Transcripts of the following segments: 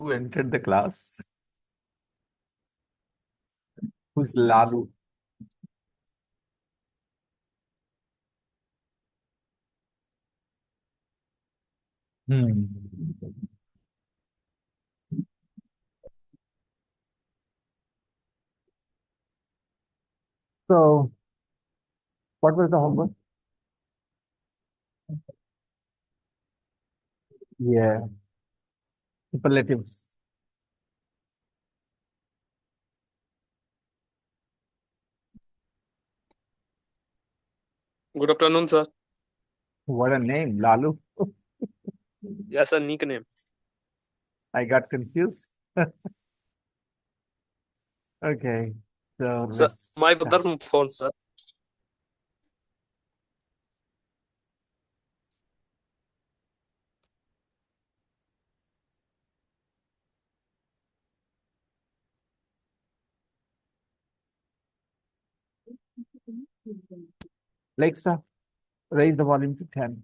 who entered the class? Who's Lalu? Hmm. So, what was the homework? Yeah, superlatives. Good afternoon, sir. What a name, Lalu. Yes, a nickname. I got confused. Okay, so Sir, let's my start. brother phone, sir. Alexa, raise the volume to 10.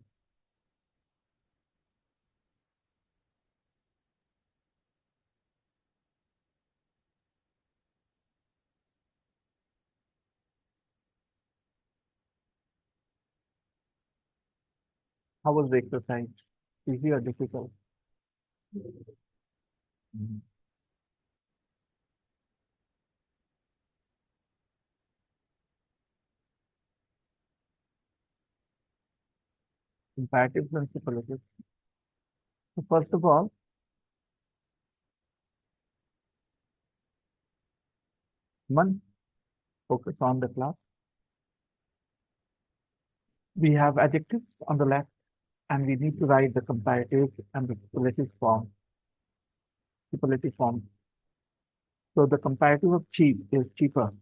How was the exercise? Easy or difficult? Mhm. Comparatives and superlatives. So first of all, one, focus on the class. We have adjectives on the left, and we need to write the comparative and the superlative form. Superlative form. So the comparative of cheap is cheaper,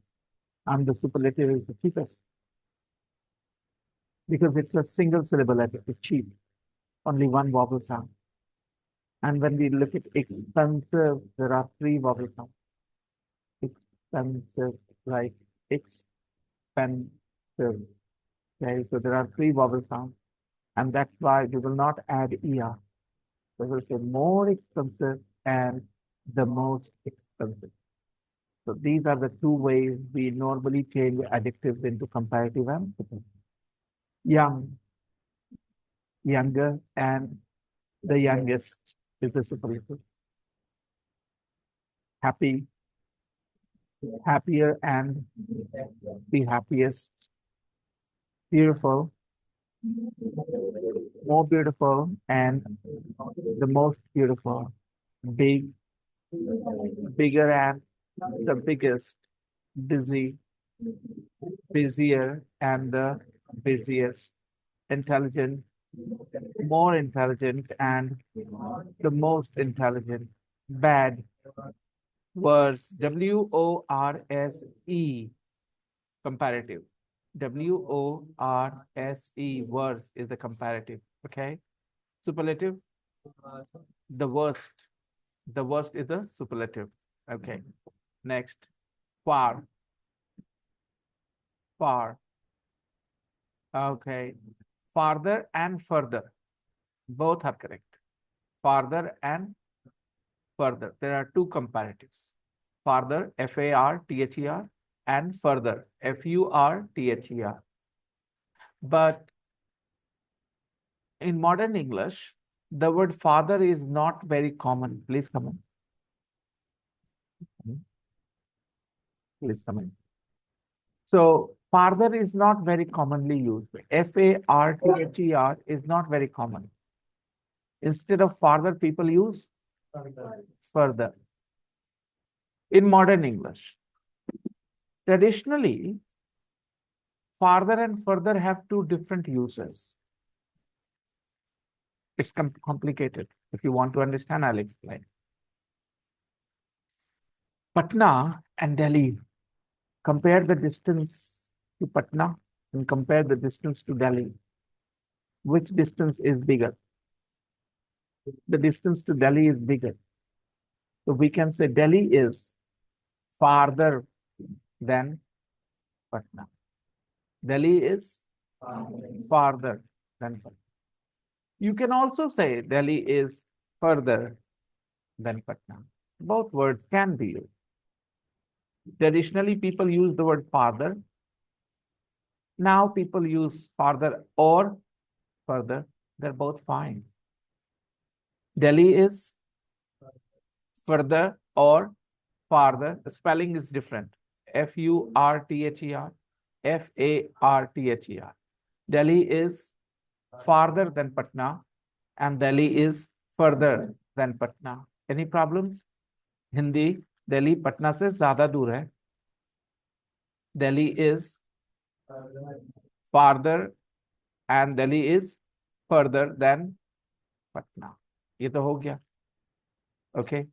and the superlative is the cheapest because it's a single syllable adjective, cheap, only one vowel sound. And when we look at expensive, there are three vowel sounds. Expensive, like expensive. Okay, so there are three vowel sounds, and that's why we will not add er. We will say more expensive and the most expensive. So these are the two ways we normally change adjectives into comparative and superlative. Young, younger, and the youngest is the superlative. Happy, happier, and the happiest. Beautiful, more beautiful, and the most beautiful. Big, bigger, and the biggest. Busy, busier, and the busiest. Intelligent, more intelligent, and the most intelligent. Bad, worse. WORSE, comparative. WORSE, worse is the comparative. Okay. Superlative, the worst. The worst is the superlative. Okay. Next, far, far. Okay. Farther and further. Both are correct. Farther and further. There are two comparatives. Farther, FARTHER, and further, FURTHER. But in modern English, the word father is not very common. Please come in. Please come in. So farther is not very commonly used. FARTHER is not very common. Instead of farther, people use further. In modern English, traditionally, farther and further have two different uses. It's complicated. If you want to understand, I'll explain. Patna and Delhi. Compare the distance to Patna and compare the distance to Delhi. Which distance is bigger? The distance to Delhi is bigger. So we can say Delhi is farther than Patna. Delhi is farther than Patna. You can also say Delhi is further than Patna. Both words can be used. Traditionally, people use the word father. Now people use farther or further. They're both fine. Delhi is further or farther. The spelling is different. Further, Farther. Delhi is farther than Patna, and Delhi is further than Patna. Any problems? Hindi, Delhi Patna से ज्यादा दूर है. Delhi is farther and Delhi is further than Patna. ये तो हो गया. Okay.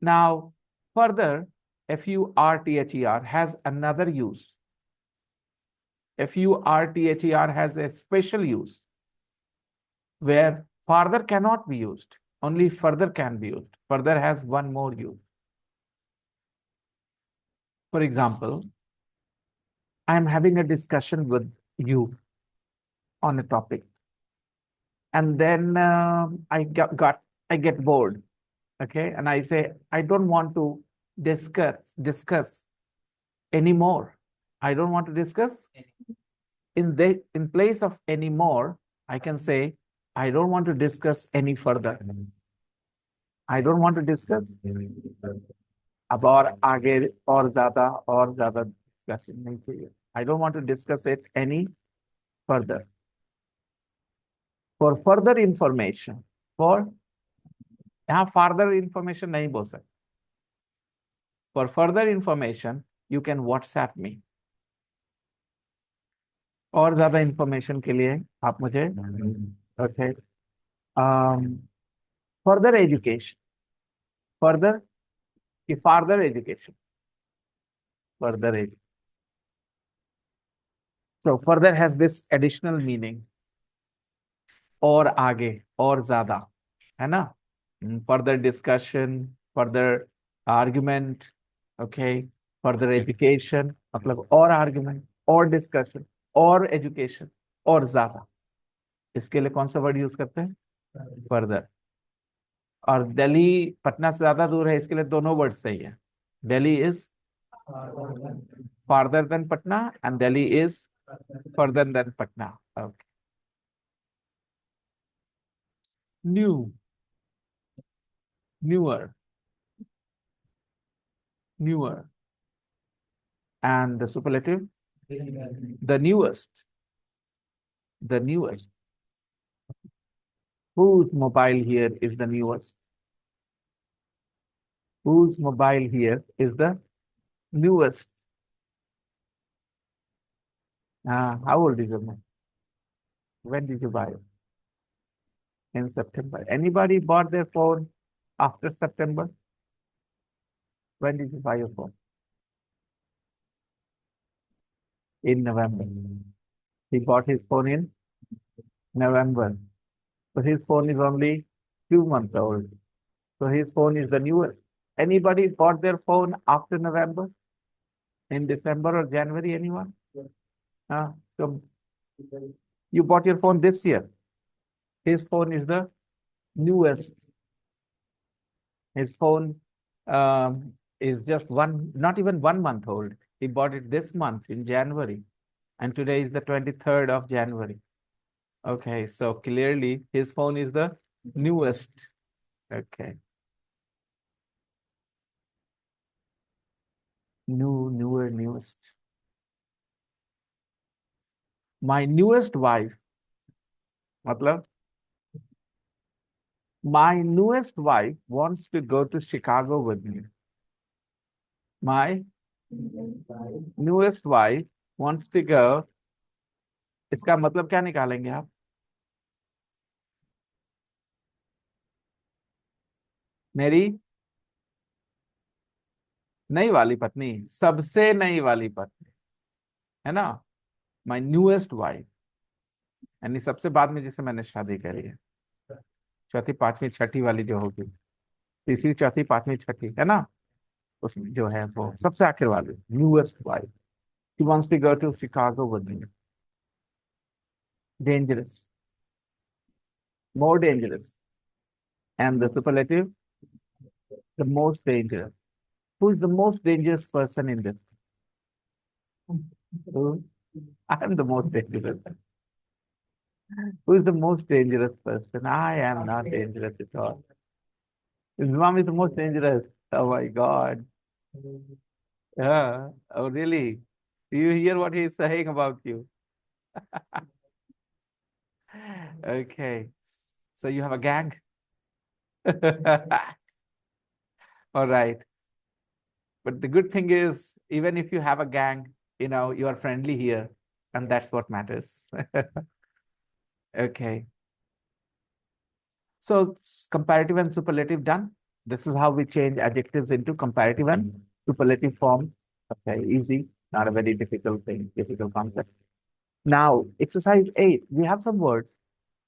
Now, further, Further has another use. Further has a special use where farther cannot be used. Only further can be used. Further has one more use. For example, I am having a discussion with you on a topic, and then I get bored. Okay, and I say I don't want to discuss anymore. I don't want to discuss. In place of anymore, I can say I don't want to discuss any further. I don't want to discuss. अब और आगे और ज्यादा discussion नहीं चाहिए. I don't want to discuss it any further. For further information, यहाँ further information नहीं बोल सकते. For further information, you can WhatsApp me. और ज्यादा information के लिए आप मुझे okay. Further education. Further education. Further education. So further has this additional meaning. और आगे और ज्यादा है ना. Further discussion, further argument, okay. Further education मतलब और argument, और discussion, और education, और ज्यादा. इसके लिए कौन सा वर्ड यूज करते हैं? Further. और दिल्ली पटना से ज्यादा दूर है, इसके लिए दोनों वर्ड सही है. Delhi is farther than Patna and Delhi is further than Patna. Okay. New, newer, and the superlative, the newest. Whose mobile here is the newest? Whose mobile here is the newest? How old is your mobile? When did you buy it? In September. Anybody bought their phone after September? When did you buy your phone? In November. He bought his phone in November. So his phone is only 2 months old. So his phone is the newest. Anybody bought their phone after November? In December or January, anyone? So you bought your phone this year. His phone is the newest. His phone is just not even 1 month old. He bought it this month in January. And today is the 23rd of January. Okay, so clearly his phone is the newest. Okay. Newer, newest. My newest wife. Matlab, my newest wife wants to go to Chicago with me. My newest wife wants to go. इसका मतलब क्या निकालेंगे आप? मेरी नई वाली पत्नी, सबसे नई वाली पत्नी, है ना? My newest wife, यानी सबसे बाद में जिससे मैंने शादी करी है. चौथी, पांचवी, छठी वाली जो होगी, तीसरी, चौथी, पांचवी, छठी, है ना? उसमें जो है वो सबसे आखिर वाली, newest wife. He wants to go to Chicago with me. Dangerous. More dangerous. And the superlative, The most dangerous. Who is the most dangerous person in this? Who? I am the most dangerous. Who is the most dangerous person? I am not dangerous at all. His mom is the most dangerous. Oh my God. Yeah. Oh, really? Do you hear what he's saying about you? Okay. So you have a gang? All right. But the good thing is, even if you have a gang, you are friendly here, and that's what matters. Okay. So comparative and superlative done. This is how we change adjectives into comparative and superlative forms. Okay, easy, not a very difficult thing, difficult concept. Now, exercise 8, we have some words,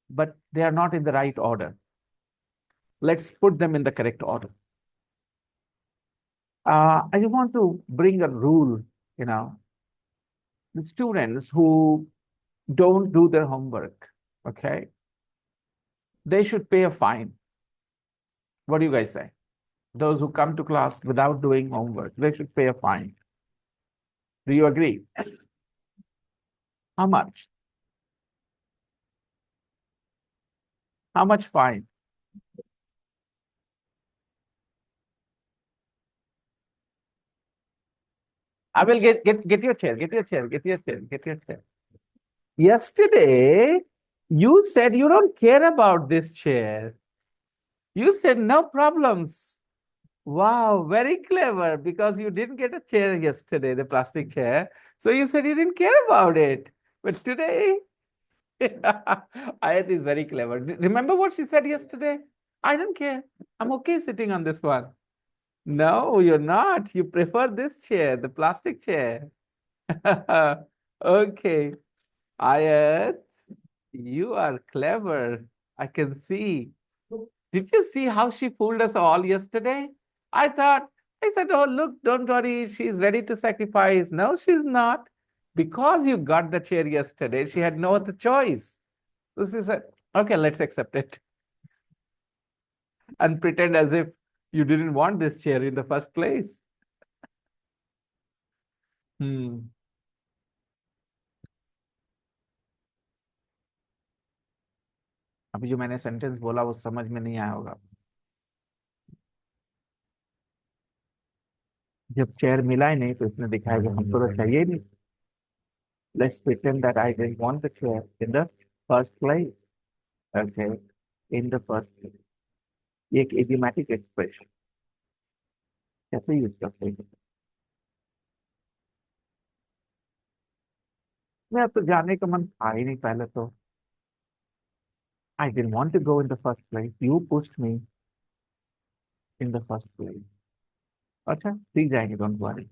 but they are not in the right order. Let's put them in the correct order. I just want to bring a rule, you know, the students who don't do their homework, okay, they should pay a fine. What do you guys say? Those who come to class without doing homework, they should pay a fine. Do you agree? How much? How much fine? I will get your chair, get your chair, get your chair, get your chair. Yesterday, you said you don't care about this chair. You said no problems. Wow, very clever because you didn't get a chair yesterday, the plastic chair. So you said you didn't care about it. But today, Ayat is very clever. Remember what she said yesterday? I don't care. I'm okay sitting on this one. No, you're not. You prefer this chair, the plastic chair. Okay. Ayat, you are clever. I can see. Did you see how she fooled us all yesterday? I said, oh, look, don't worry. She's ready to sacrifice. No, she's not. Because you got the chair yesterday, she had no other choice. So she said, okay, let's accept it and pretend as if you didn't want this chair in the first place. Hmm. अभी जो मैंने sentence बोला वो समझ में नहीं आया होगा जब चेयर मिला ही नहीं तो इसने दिखाया कि हमको तो चाहिए नहीं let's pretend that I didn't want the chair in the first place. Okay, in the first place. ये एक idiomatic expression कैसे यूज करते हैं मैं तो जाने का मन था ही नहीं पहले तो I didn't want to go in the first place. You pushed me in the first place. अच्छा सीख जाएंगे डोंट वरी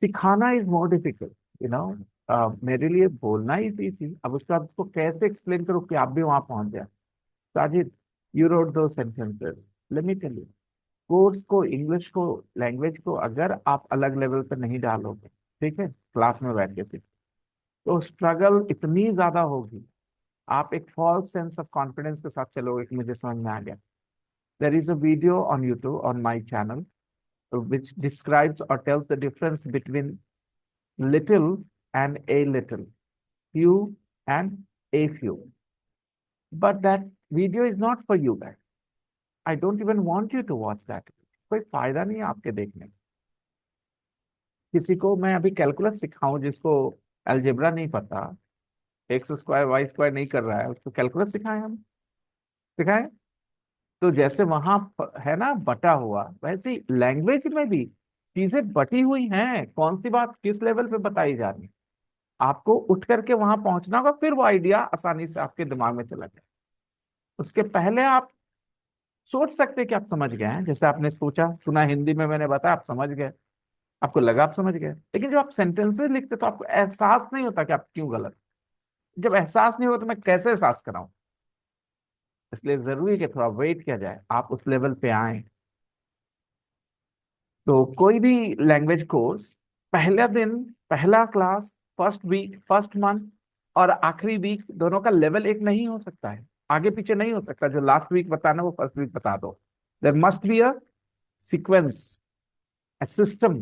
सिखाना is more difficult you know मेरे लिए बोलना ही इजी अब उसको आपको कैसे एक्सप्लेन करो कि आप भी वहां पहुंच जाए साजिद यू रोट दो sentences let me tell you course को इंग्लिश को लैंग्वेज को अगर आप अलग लेवल पर नहीं डालोगे ठीक है क्लास में बैठ के सीख तो स्ट्रगल इतनी ज्यादा होगी आप एक फॉल्स सेंस ऑफ कॉन्फिडेंस के साथ चलोगे कि मुझे समझ में आ गया there is a video on YouTube on my channel which describes or tells the difference between little and a little, few and a few. But that video is not for you guys. I don't even want you to watch that. कोई फायदा नहीं है आपके देखने का। किसी को मैं अभी कैलकुलस सिखाऊं जिसको अलजेब्रा नहीं पता एक्स स्क्वायर वाई स्क्वायर नहीं कर रहा है उसको कैलकुलस सिखाएं हम सिखाएं तो जैसे वहां है ना बटा हुआ वैसे लैंग्वेज में भी चीजें बटी हुई हैं कौन सी बात किस लेवल पे बताई जा रही है आपको उठ करके वहां पहुंचना होगा फिर वो आइडिया आसानी से आपके दिमाग में चला जाए उसके पहले आप सोच सकते हैं कि आप समझ गए हैं जैसे आपने सोचा सुना हिंदी में मैंने बताया आप समझ गए आपको लगा आप समझ गए लेकिन जब आप सेंटेंसेस लिखते तो आपको एहसास नहीं होता कि आप क्यों गलत जब एहसास नहीं होता तो मैं कैसे एहसास कराऊं इसलिए जरूरी है कि थोड़ा वेट किया जाए आप उस लेवल पे आए तो कोई भी लैंग्वेज कोर्स पहला दिन पहला class first week first month और आखिरी वीक दोनों का लेवल एक नहीं हो सकता है आगे पीछे नहीं हो सकता जो लास्ट वीक बताना वो फर्स्ट वीक बता दो there must be a sequence, system.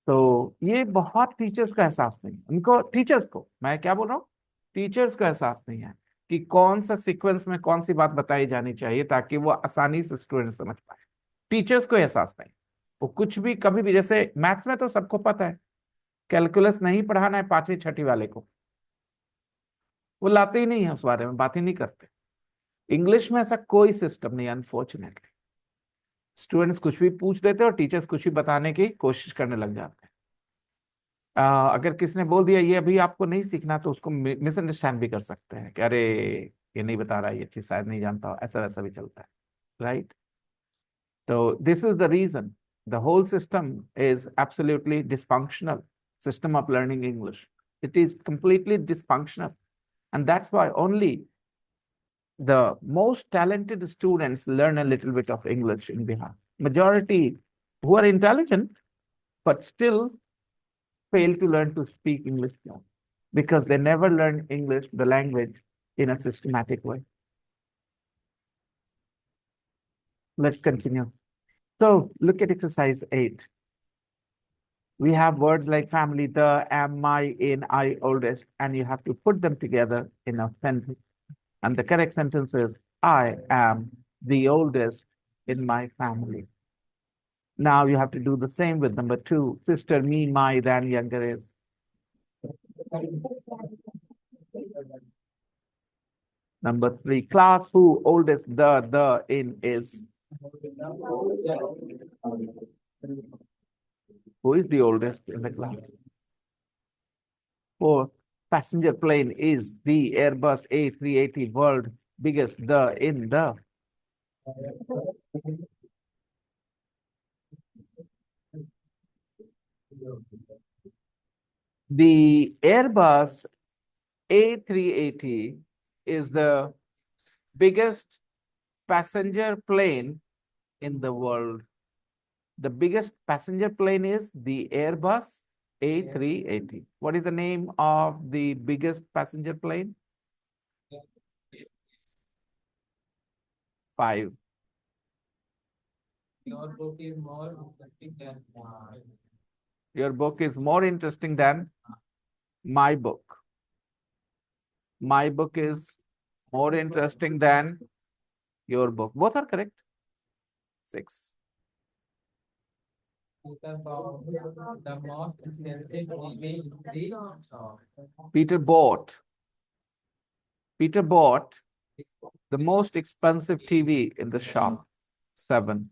तो ये बहुत टीचर्स का एहसास नहीं है उनको, टीचर्स को मैं क्या बोल रहा हूँ, टीचर्स को एहसास नहीं है कि कौन सा सीक्वेंस में कौन सी बात बताई जानी चाहिए ताकि वो आसानी से स्टूडेंट समझ पाए। टीचर्स को एहसास नहीं। वो कुछ भी कभी भी, जैसे मैथ्स में तो सबको पता है, कैलकुलस नहीं पढ़ाना है पांचवी छठी वाले को, वो लाते ही नहीं है, उस बारे में बात ही नहीं करते। इंग्लिश में ऐसा कोई सिस्टम नहीं, अनफॉर्चुनेटली। स्टूडेंट्स कुछ भी पूछ देते हैं और टीचर्स कुछ भी बताने की कोशिश करने लग जाते हैं। अगर किसने बोल दिया ये अभी आपको नहीं सीखना, तो उसको मिसअंडरस्टैंड भी कर सकते हैं कि अरे ये नहीं बता रहा है, ये चीज शायद नहीं जानता, ऐसा वैसा भी चलता है, राइट। तो this is the reason the whole system is absolutely dysfunctional, system of learning English. It is completely dysfunctional, and that's why only the most talented students learn a little bit of English in Bihar. Majority who are intelligent but still fail to learn to speak English now because they never learn English, the language, in a systematic way. Let's continue. So look at exercise 8. We have words like family, the, am, my, in, I, oldest, and you have to put them together in a sentence. And the correct sentence is, I am the oldest in my family. Now you have to do the same with number 2. Sister, me, my, than, younger is. Number 3, class, who, oldest, the, in, is. Who is the oldest in the class? 4, passenger plane, is the Airbus A380 world biggest, the, in, the. The Airbus A380 is the biggest passenger plane in the world. The biggest passenger plane is the Airbus A380. What is the name of the biggest passenger plane? 5. Your book is more interesting than mine. Your book is more interesting than my book. My book is more interesting than your book. Both are correct. 6. Peter bought the most expensive TV in the shop. Peter bought. Peter bought the most expensive TV in the shop. 7.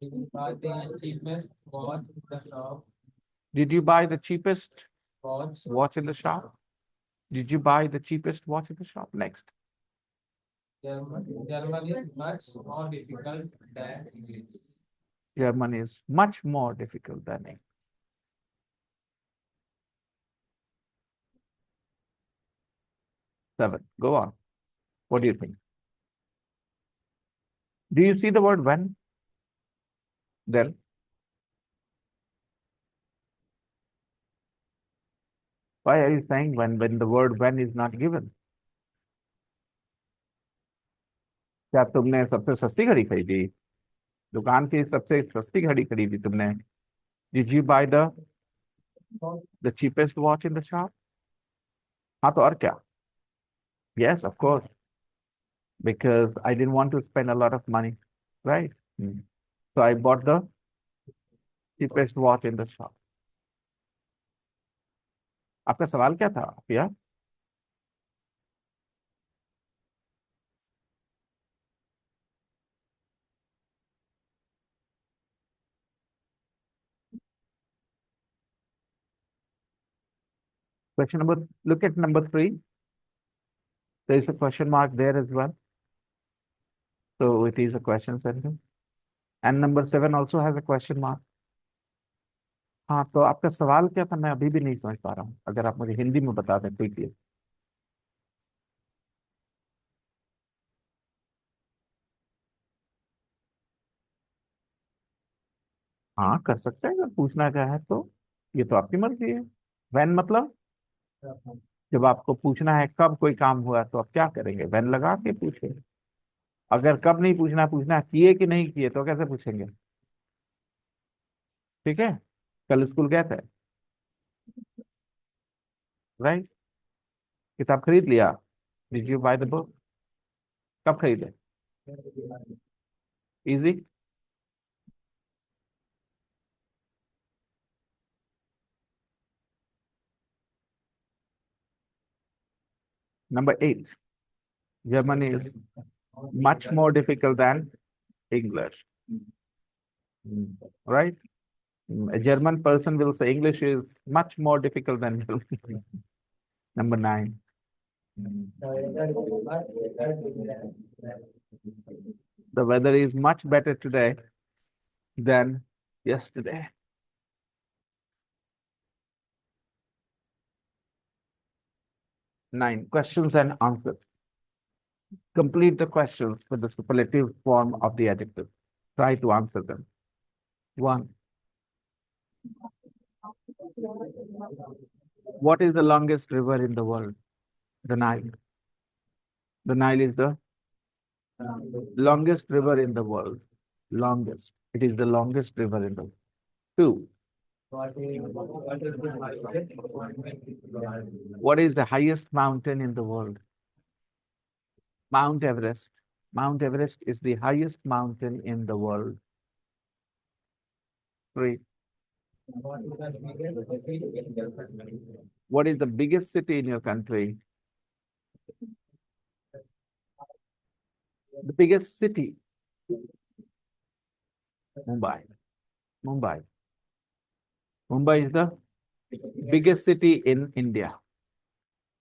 Did you buy the cheapest watch in the shop? Did you buy the cheapest Watch. watch in the shop? Did you buy the cheapest watch in the shop? Next. German is much more difficult than English. German is much more difficult than English. 7. Go on. What do you think? Do you see the word when? Then why are you saying when the word when is not given? क्या तुमने सबसे सस्ती घड़ी खरीदी? दुकान की सबसे सस्ती घड़ी खरीदी तुमने? Did you buy the cheapest watch in the shop? हाँ तो और क्या? Yes, of course. Because I didn't want to spend a lot of money, right? So I bought the cheapest watch in the shop. आपका सवाल क्या था यार? Question number, look at number 3. There is a question mark there as well. So it is a question sentence. And number 7 also has a question mark. हाँ तो आपका सवाल क्या था, मैं अभी भी नहीं समझ पा रहा हूँ, अगर आप मुझे हिंदी में बता दें क्विकली। हाँ कर सकते हैं, अगर पूछना चाहे तो, ये तो आपकी मर्जी है। व्हेन मतलब जब आपको पूछना है कब कोई काम हुआ तो आप क्या करेंगे, व्हेन लगा के पूछेंगे। अगर कब नहीं पूछना, पूछना किए कि नहीं किए तो कैसे पूछेंगे? ठीक है, कल स्कूल गए थे, राइट? किताब खरीद लिया? Did you by the book? कब खरीदे? Easy. Number 8, German is much more difficult than English. Right? A German person will say English is much more difficult than German. Number 9, the weather is much better today than yesterday. 9, questions and answers. Complete the questions with the superlative form of the adjective. Try to answer them. 1. What is the longest river in the world? The Nile. The Nile is the longest river in the world. Longest. It is the longest river in the world. 2. What is the highest mountain in the world? Mount Everest. Mount Everest is the highest mountain in the world. 3. What is the biggest city in your country? The biggest city. Mumbai. Mumbai. Mumbai is the biggest city in India.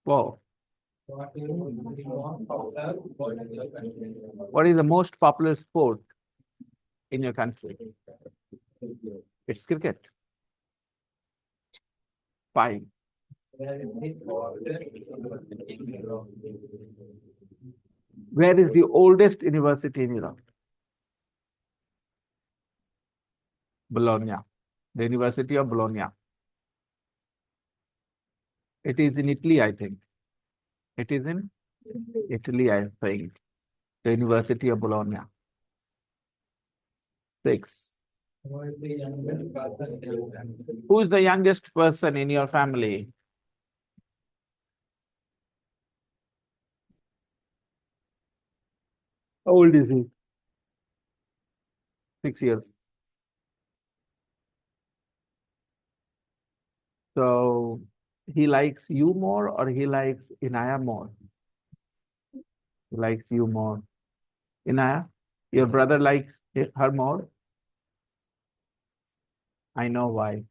4. What is the most popular sport in your country? It's cricket. 5. Where is the oldest university in Europe? Bologna. The University of Bologna. It is in Italy, I think. It is in Italy, I think. The University of Bologna. 6. Who is the youngest person in your family? How old is he? 6 years. So he likes you more or he likes Inaya more? He likes you more. Inaya, your brother likes her more? I know why.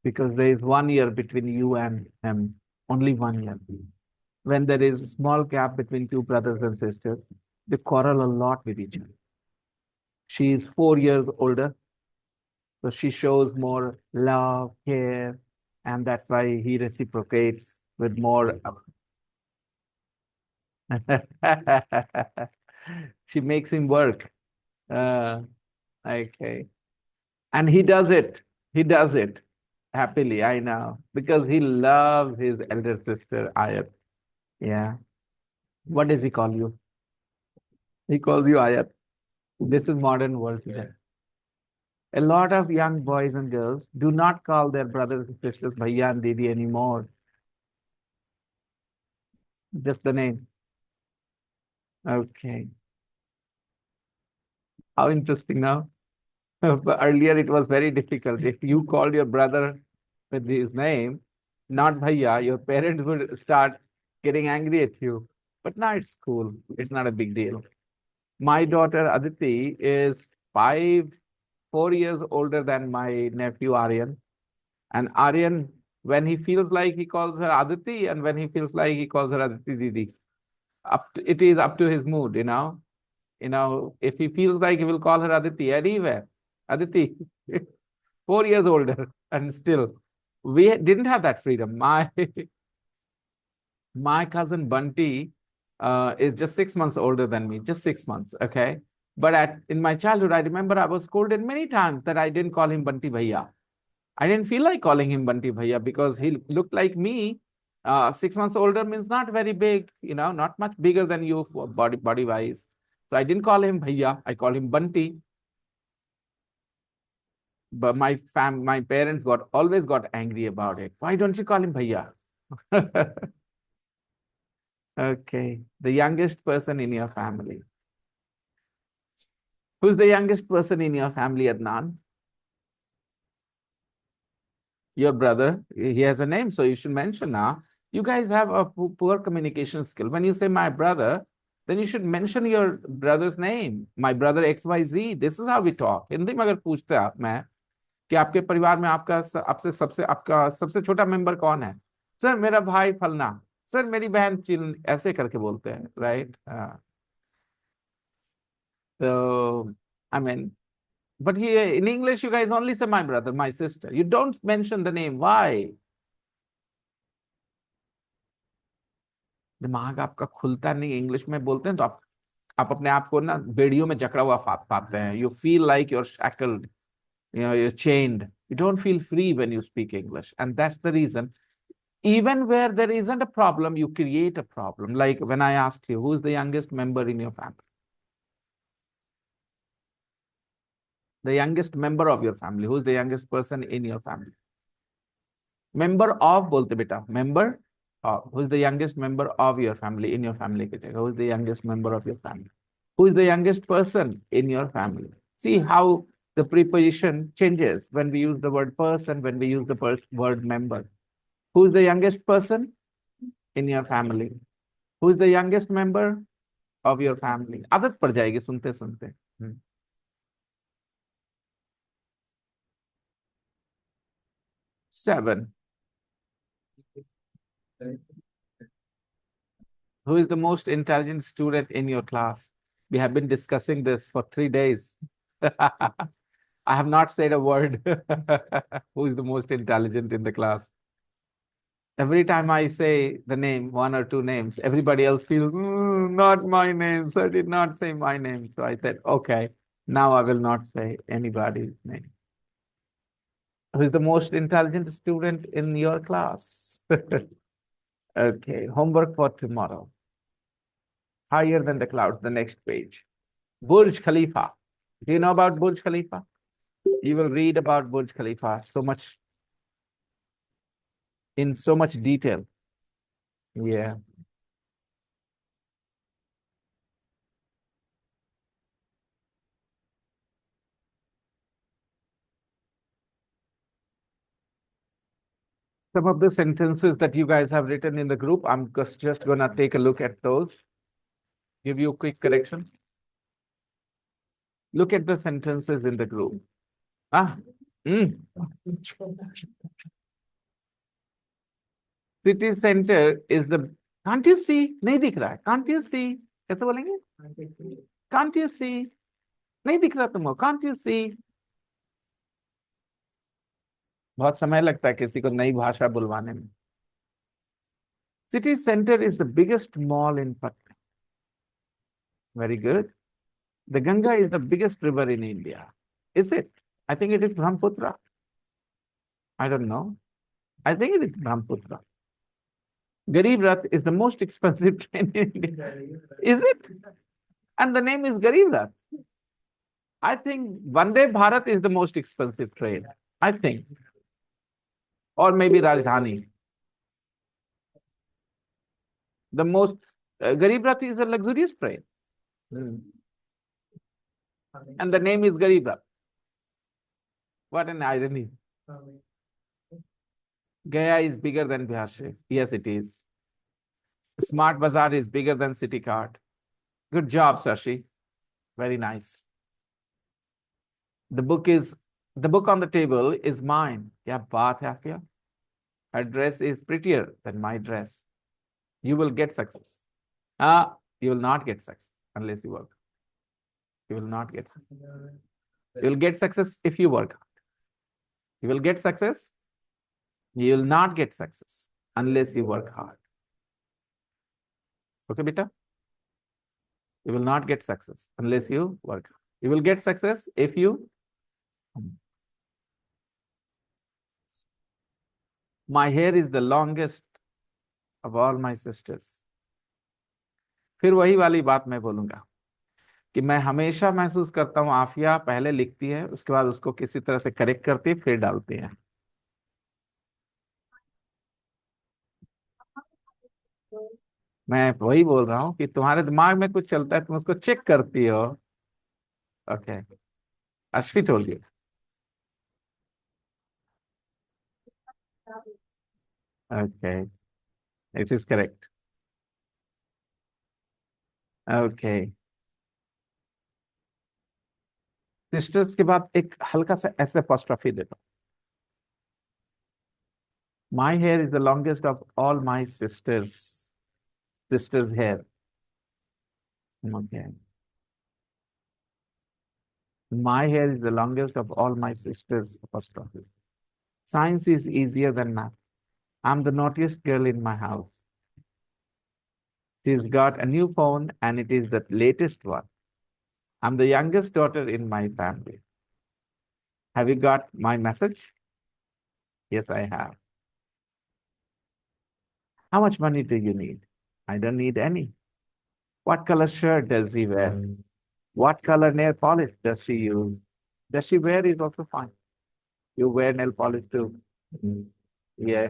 Because there is 1 year between you and him. Only 1 year. When there is a small gap between two brothers and sisters, they quarrel a lot with each other. She is 4 years older, so she shows more love, care, and that's why he reciprocates with more. She makes him work. Okay. And he does it. He does it happily, I know, because he loves his elder sister, Ayat. Yeah. What does he call you? He calls you Ayat. This is modern world today. A lot of young boys and girls do not call their brothers and sisters Bhaiya and Didi anymore. Just the name. Okay. How interesting now. But earlier it was very difficult. If you called your brother with his name, not Bhaiya, your parents would start getting angry at you. But now it's cool. It's not a big deal. My daughter Aditi is 4 years older than my nephew Aryan. And Aryan, when he feels like he calls her Aditi, and when he feels like he calls her Aditi Didi. It is up to his mood, you know. If he feels like he will call her Aditi anywhere, Aditi, 4 years older, and still we didn't have that freedom. My cousin Bunty is just 6 months older than me, just 6 months. Okay. But in my childhood, I remember I was scolded many times that I didn't call him Bunty Bhaiya. I didn't feel like calling him Bunty Bhaiya because he looked like me. 6 months older means not very big, not much bigger than you for body wise. So I didn't call him Bhaiya. I call him Bunty. but my parents always got angry about it. Why don't you call him bhaiya? Okay, the youngest person in your family. Who's the youngest person in your family, Adnan? Your brother. He has a name, so you should mention now. You guys have a poor communication skill. When you say my brother, then you should mention your brother's name. My brother XYZ. This is how we talk. Hindi में अगर पूछते हैं आप मैं कि आपके परिवार में आपका सबसे छोटा मेंबर कौन है? सर मेरा भाई फलना, सर मेरी बहन चिल, ऐसे करके बोलते हैं, right? So I mean, but here in English you guys only say my brother, my sister. You don't mention the name. Why? दिमाग आपका खुलता नहीं, इंग्लिश में बोलते हैं तो आप अपने आप को ना बेड़ियों में जकड़ा हुआ पाते हैं. You feel like you're shackled, you're chained. You don't feel free when you speak English, and that's the reason. Even where there isn't a problem, you create a problem. Like when I asked you, who's the youngest member in your family? The youngest member of your family. Who's the youngest person in your family? Member of bolte beta. Member of. Who's the youngest member of your family in your family? Who's the youngest member of your family? Who is the youngest person in your family? See how the preposition changes when we use the word person, when we use the word member. Who is the youngest person in your family? Who is the youngest member of your family? आदत पड़ जाएगी सुनते सुनते. 7. Who is the most intelligent student in your class? We have been discussing this for 3 days. I have not said a word. Who is the most intelligent in the class? Every time I say the name, 1 or 2 names, everybody else feels, not my name. So I did not say my name. So I said, okay, now I will not say anybody's name. Who is the most intelligent student in your class? Okay, homework for tomorrow. Higher than the clouds, the next page. Burj Khalifa. Do you know about Burj Khalifa? You will read about Burj Khalifa in so much detail. Yeah. Some of the sentences that you guys have written in the group, I'm just going to take a look at those. Give you a quick correction. Look at the sentences in the group. City center is the. Can't you see? नहीं दिख रहा है. Can't you see? कैसे बोलेंगे? Can't you see? नहीं दिख रहा तुमको. Can't you see? बहुत समय लगता है किसी को नई भाषा बुलवाने में. City center is the biggest mall in Patna. Very good. The Ganga is the biggest river in India. Is it? I think it is Brahmaputra. I don't know. I think it is Brahmaputra. Garib Rath is the most expensive train in India. Is it? And the name is Garib Rath. I think Vande Bharat is the most expensive train. I think. Or maybe Rajdhani. The most Garib Rath is a luxurious train. And the name is Garib Rath. What an irony. Gaya is bigger than Bihar Sharif. Yes, it is. Smart Bazaar is bigger than City Card. Good job, Sashi. Very nice. The book on the table is mine. Kya baat hai Afia? Her dress is prettier than my dress. You will get success. You will not get success unless you work. You will not get success. You will get success if you work hard. You will get success. You will not get success unless you work hard. Okay, beta? You will not get success unless you work hard. You will get success if you. My hair is the longest of all my sisters. फिर वही वाली बात मैं बोलूंगा कि मैं हमेशा महसूस करता हूँ आफिया पहले लिखती है, उसके बाद उसको किसी तरह से करेक्ट करती है, फिर डालती है। मैं वही बोल रहा हूँ कि तुम्हारे दिमाग में कुछ चलता है, तुम उसको चेक करती हो। Okay, Ashwi told you. Okay, it is correct. Okay. Sisters के बाद एक हल्का सा ऐसे apostrophe देता हूँ। My hair is the longest of all my sisters' hair. Okay. My hair is the longest of all my sisters' apostrophe. Science is easier than math. I'm the naughtiest girl in my house. She's got a new phone and it is the latest one. I'm the youngest daughter in my family. Have you got my message? Yes, I have. How much money do you need? I don't need any. What color shirt does he wear? What color nail polish does she use? Does she wear is also fine. You wear nail polish too. Yeah.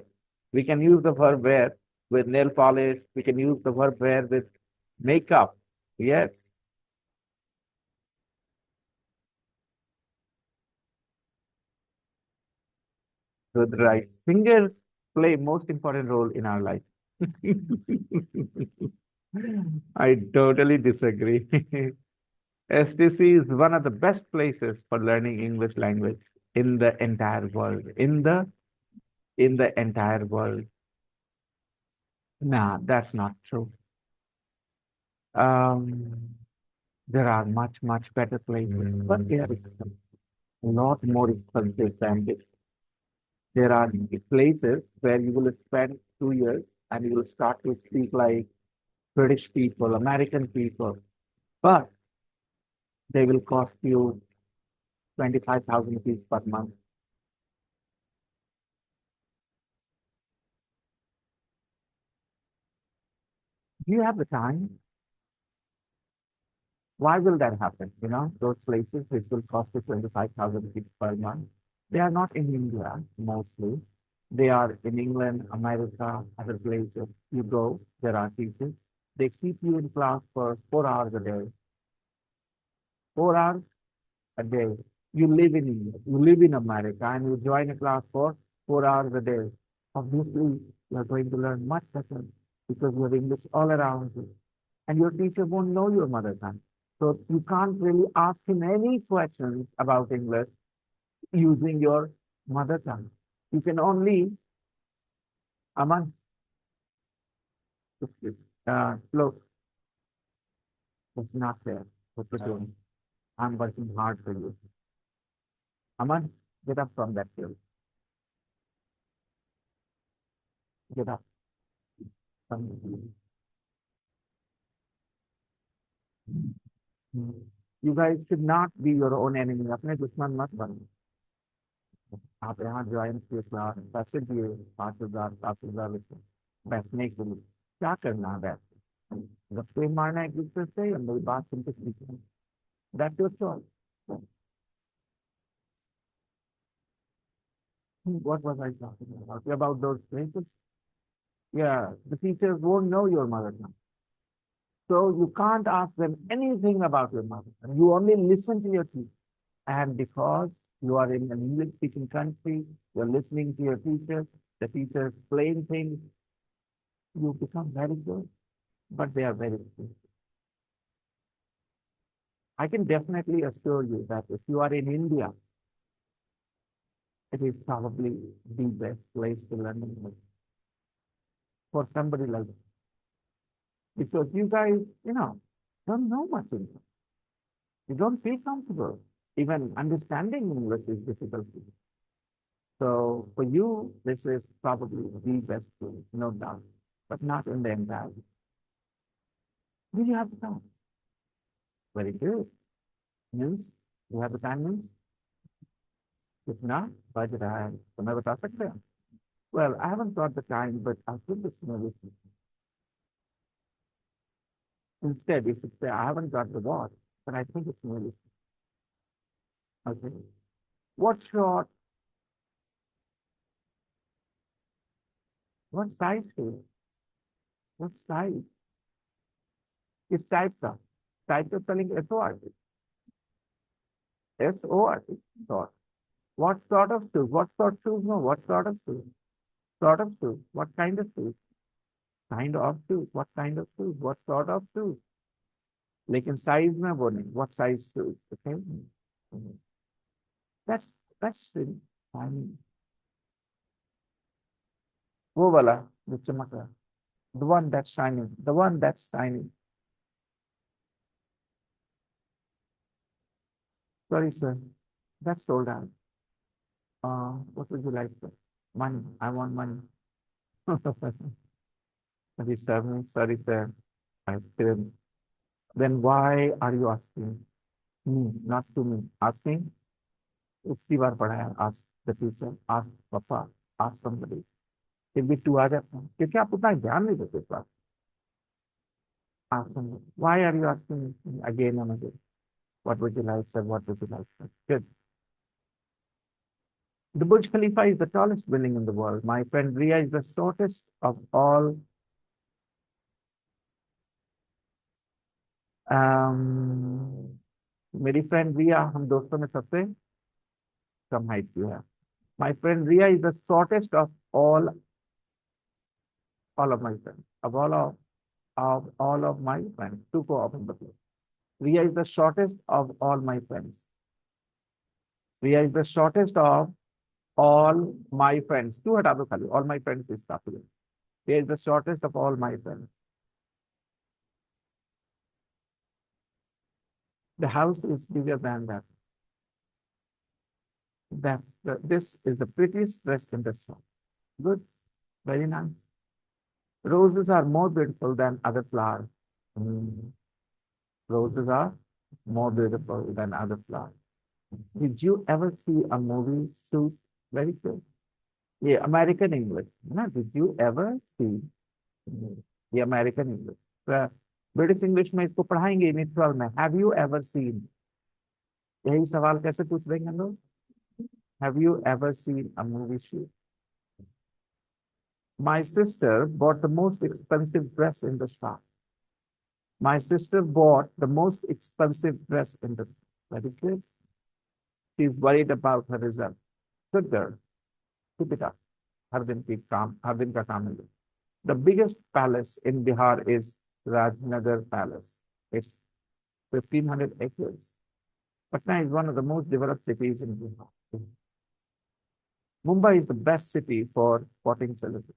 We can use the verb wear with nail polish. We can use the verb wear with makeup. Yes. Good, right. Fingers play most important role in our life. I totally disagree. STC is one of the best places for learning English language in the entire world. In the entire world. Nah, that's not true. There are much better places, but they are a lot more expensive than this. There are places where you will spend 2 years and you will start to speak like British people, American people, but they will cost you 25,000 rupees per month. Do you have the time? Why will that happen? You know, those places which will cost you 25,000 rupees per month, they are not in India mostly. They are in England, America, other places. You go, there are teachers. They keep you in class for 4 hours a day. 4 hours a day. You live in India, you live in America, and you join a class for 4 hours a day. Obviously, you are going to learn much better because you have English all around you. And your teacher won't know your mother tongue. So you can't really ask him any questions about English using your mother tongue. You can only, Aman, look, it's not fair. What you're doing. I'm working hard for you. Aman, get up from that hill. Get up from the hill. You guys should not be your own enemy. अपने दुश्मन मत बनो. आप यहाँ join किए class, पैसे दिए 5,000 7,000 रुपये बैठने के लिए. क्या करना है बैठ के? गप्पे मारना एक दूसरे से या मेरी बात सुन के सीखना? That's your choice. What was I talking about? About those places? Yeah, the teachers won't know your mother tongue. So you can't ask them anything about your mother tongue. You only listen to your teacher. And because you are in an English speaking country, you're listening to your teacher, the teacher explain things, you become very good, but they are very good. I can definitely assure you that if you are in India, it is probably the best place to learn English for somebody like you. Because you guys, don't know much English. You don't feel comfortable. Even understanding English is difficult for you. So for you, this is probably the best place, no doubt, but not in the entire. Do you have the time? Very good. Means you have the time means? If not, budget I have. समय बता सकते हैं? Well, I haven't got the time, but I'll put this in a list. Instead, if you say I haven't got the watch, but I think it's nearly. Okay. What's your, what size is it? What size? It's types of. Types of spelling S-O-R-T. S-O-R-T. Sort. What sort of shoes? What sort of shoes? No, what sort of shoes? Sort of shoes. What kind of shoes? Kind of shoes. What kind of shoes? What sort of shoes? लेकिन size में वो नहीं. What size shoes? Okay. That's fine. वो वाला जो चमक रहा. The one that's shining. The one that's shining. Sorry, sir. That's sold out. What would you like, sir? Money. I want money. Sorry, sir. Sorry, sir. I didn't. Then why are you asking me, not to me? Asking? उतनी बार पढ़ा है. Ask the teacher. Ask papa. Ask somebody. फिर भी तू आ जाता है क्योंकि आप उतना ध्यान नहीं देते इस बात. Ask somebody. Why are you asking me again and again? What would you like, sir? What would you like, sir? Good. The Burj Khalifa is the tallest building in the world. My friend Ria is the shortest of all. मेरी friend रिया हम दोस्तों में सबसे कम height की है. My friend Ria is the shortest of all of my friends. Of all of my friends. Two को open बदलो. Ria is the shortest of all my friends. Ria is the shortest of all my friends. Two हटा दो खाली. All my friends is काफी है. Ria is the shortest of all my friends. The house is bigger than that. This is the prettiest dress in the shop. Good. Very nice. Roses are more beautiful than other flowers. Roses are more beautiful than other flowers. Did you ever see a movie shoot? Very good. Yeah, American English. No, did you ever see the American English? British English में इसको पढ़ाएंगे मित्रों में. Have you ever seen? यही सवाल कैसे पूछ देंगे हम लोग? Have you ever seen a movie shoot? My sister bought the most expensive dress in the shop. My sister bought the most expensive dress in the shop. Very good. She's worried about her result. Good girl. Keep it up. हर दिन का काम है. The biggest palace in Bihar is Rajnagar Palace. It's 1,500 acres. Patna is one of the most developed cities in Bihar. Mumbai is the best city for sporting celebrities.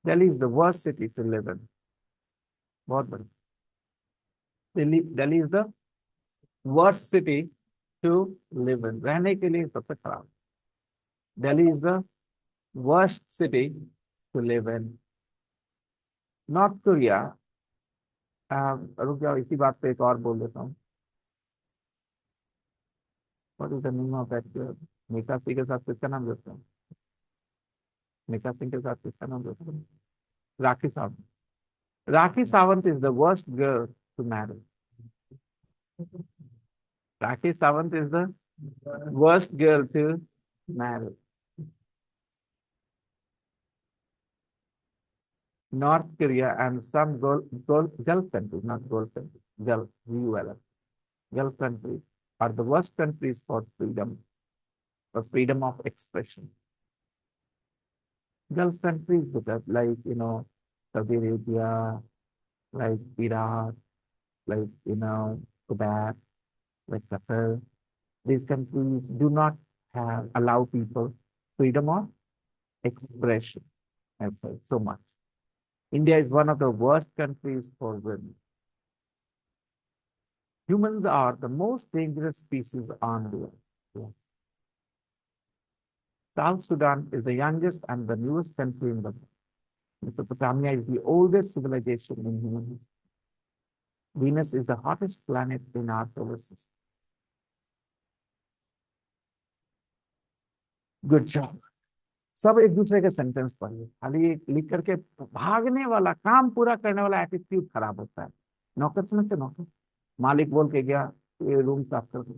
Delhi is the worst city to live in. बहुत बड़ी. Delhi is the worst city to live in. रहने के लिए सबसे खराब. Delhi is the worst city to live in. North Korea. रुक जाओ इसी बात पे एक और बोल देता हूँ. What is the name of that girl? Mika Singh के साथ किसका नाम लेते हैं? मीका सिंह के साथ किसका नाम लेते हैं? Rakhi Sawant. Rakhi Sawant is the worst girl to marry. Rakhi Sawant is the worst girl to marry. North Korea and some Gulf countries, not Gulf countries, Gulf, GULF, Gulf countries are the worst countries for freedom of expression. Gulf countries, like, Saudi Arabia, like Iraq, like, Kuwait, like Qatar. These countries do not allow people freedom of expression. I've heard so much. India is one of the worst countries for women. Humans are the most dangerous species on the earth. Yeah. South Sudan is the youngest and the newest country in the world. Mesopotamia is the oldest civilization in human history. Venus is the hottest planet in our solar system. Good job. सब एक दूसरे के sentence पढ़िए. खाली लिख करके भागने वाला काम पूरा करने वाला एटीट्यूड खराब होता है. नौकर समझते नौकर. मालिक बोल के गया ये रूम साफ कर दो,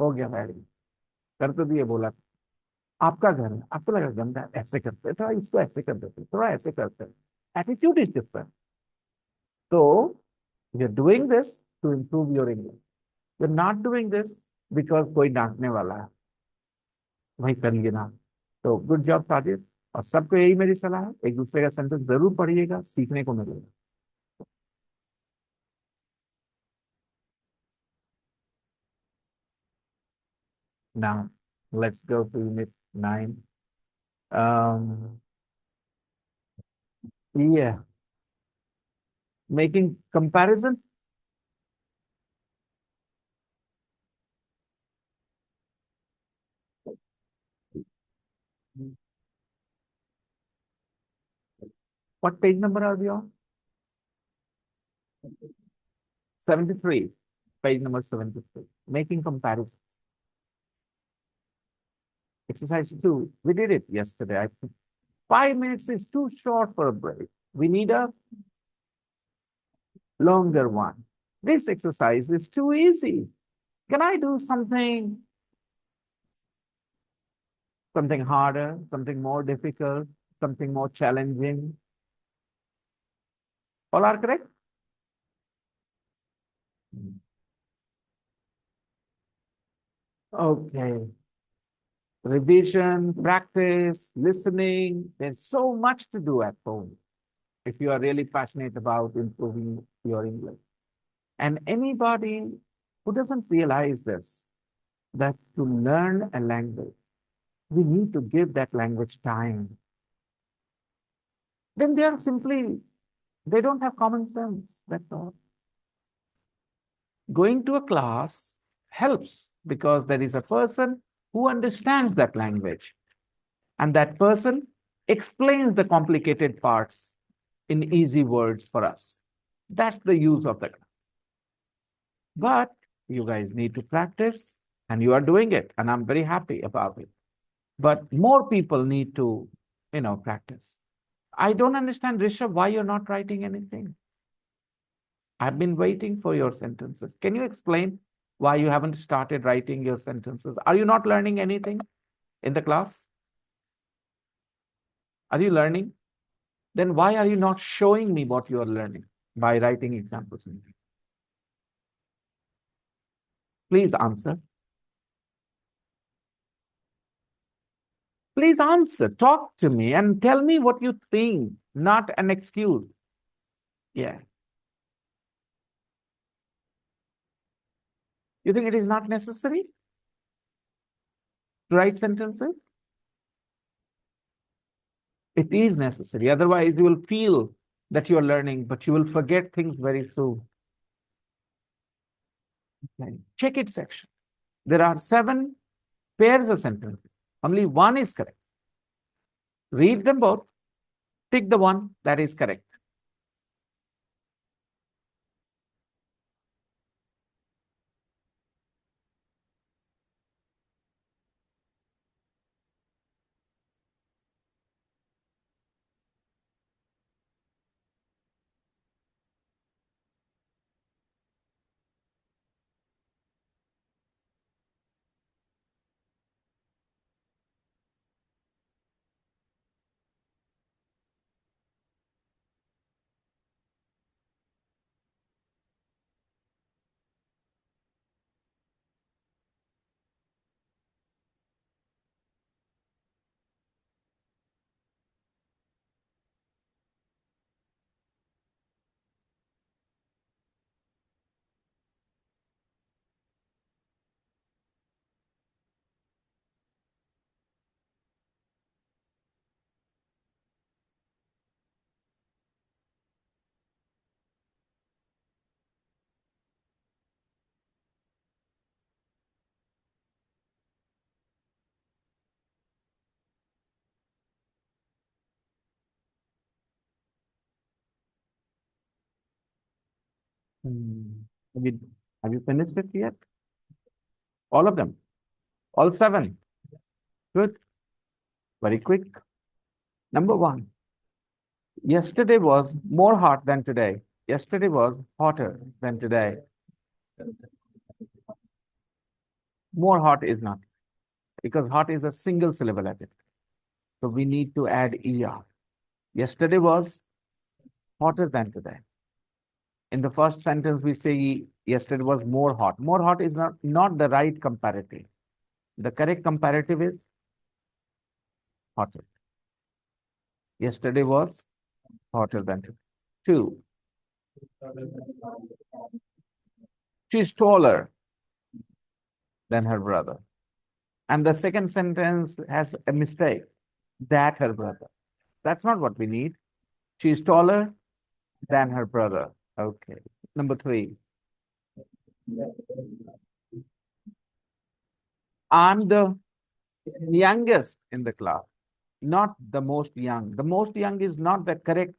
हो गया भाई, कर तो दिए, बोला आपका घर है, आपको लगा गंदा है, ऐसे करते हैं, थोड़ा इसको ऐसे कर देते हैं, थोड़ा ऐसे करते हैं, एटीट्यूड इज डिफरेंट. तो you are doing this to improve your English, you are not doing this because कोई डांटने वाला है, वही करिए ना. तो गुड जॉब साजिद, और सबको यही मेरी सलाह है, एक दूसरे का सेंटेंस जरूर पढ़िएगा, सीखने को मिलेगा. Now, let's go to unit 9. Yeah, making comparison. What page number are we on? 73. Page number 73. Making comparisons. Exercise 2. We did it yesterday. I think 5 minutes is too short for a break. We need a longer one. This exercise is too easy. Can I do something harder, something more difficult, something more challenging? All are correct? Okay. Revision, practice, listening. There's so much to do at home if you are really passionate about improving your English. And anybody who doesn't realize this, that to learn a language, we need to give that language time. Then they are simply, they don't have common sense. That's all. Going to a class helps because there is a person who understands that language. And that person explains the complicated parts in easy words for us. That's the use of the class. But you guys need to practice, and you are doing it, and I'm very happy about it. But more people need to, practice. I don't understand, Rishabh, why you're not writing anything. I've been waiting for your sentences. Can you explain why you haven't started writing your sentences? Are you not learning anything in the class? Are you learning? Then why are you not showing me what you are learning by writing examples? Please answer. Please answer. Talk to me and tell me what you think, not an excuse. Yeah. You think it is not necessary to write sentences? It is necessary. Otherwise, you will feel that you are learning, but you will forget things very soon. Okay. Check it section. There are 7 pairs of sentences. Only one is correct. Read them both. Pick the one that is correct. Hmm. Have you finished it yet? All of them? All 7? Good. Very quick. Number 1. Yesterday was more hot than today. Yesterday was hotter than today. More hot is not, because hot is a single syllable adjective. So we need to add er. Yesterday was hotter than today. In the first sentence, we say yesterday was more hot. More hot is not the right comparative. The correct comparative is hotter. Yesterday was hotter than today. 2. She's taller than her brother. And the second sentence has a mistake. That her brother. That's not what we need. She's taller than her brother. Okay. Number 3. I'm the youngest in the class, not the most young. The most young is not the correct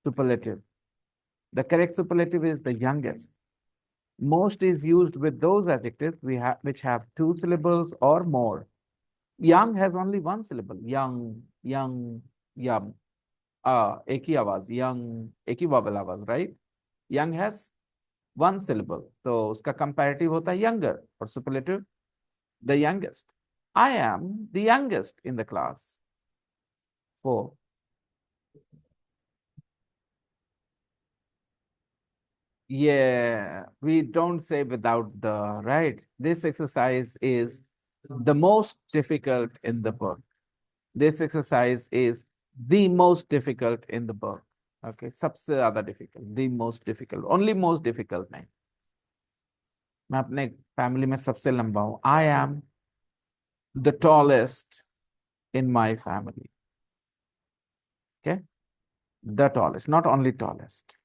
superlative. The correct superlative is the youngest. Most is used with those adjectives which have 2 syllables or more. Young has only 1 syllable. Young, young, young. एक ही आवाज, young, एक ही vowel आवाज, right? Young has 1 syllable. तो उसका comparative होता है younger और superlative the youngest. I am the youngest in the class. 4. Yeah, we don't say without the, right? This exercise is the most difficult in the book. This exercise is the most difficult in the book. Okay, सबसे ज़्यादा difficult, the most difficult, only most difficult नहीं. मैं अपने family में सबसे लंबा हूँ. I am the tallest in my family. Okay, the tallest, not only tallest.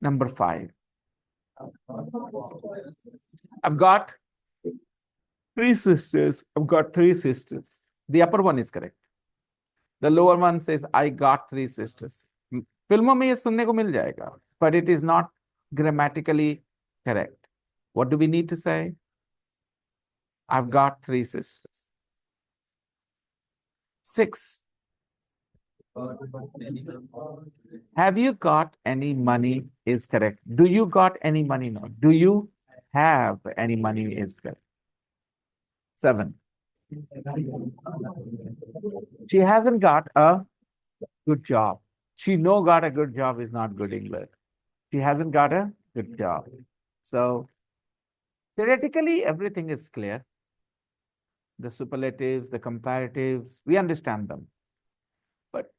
Number 5. I've got 3 sisters. I've got 3 sisters. The upper one is correct. The lower one says, I got 3 sisters. फिल्मों में ये सुनने को मिल जाएगा, but it is not grammatically correct. What do we need to say? I've got 3 sisters. 6. Have you got any money is correct. Do you got any money? No. Do you have any money is correct. 7. She hasn't got a good job. She no got a good job is not good English. She hasn't got a good job. So theoretically, everything is clear. The superlatives, the comparatives, we understand them. But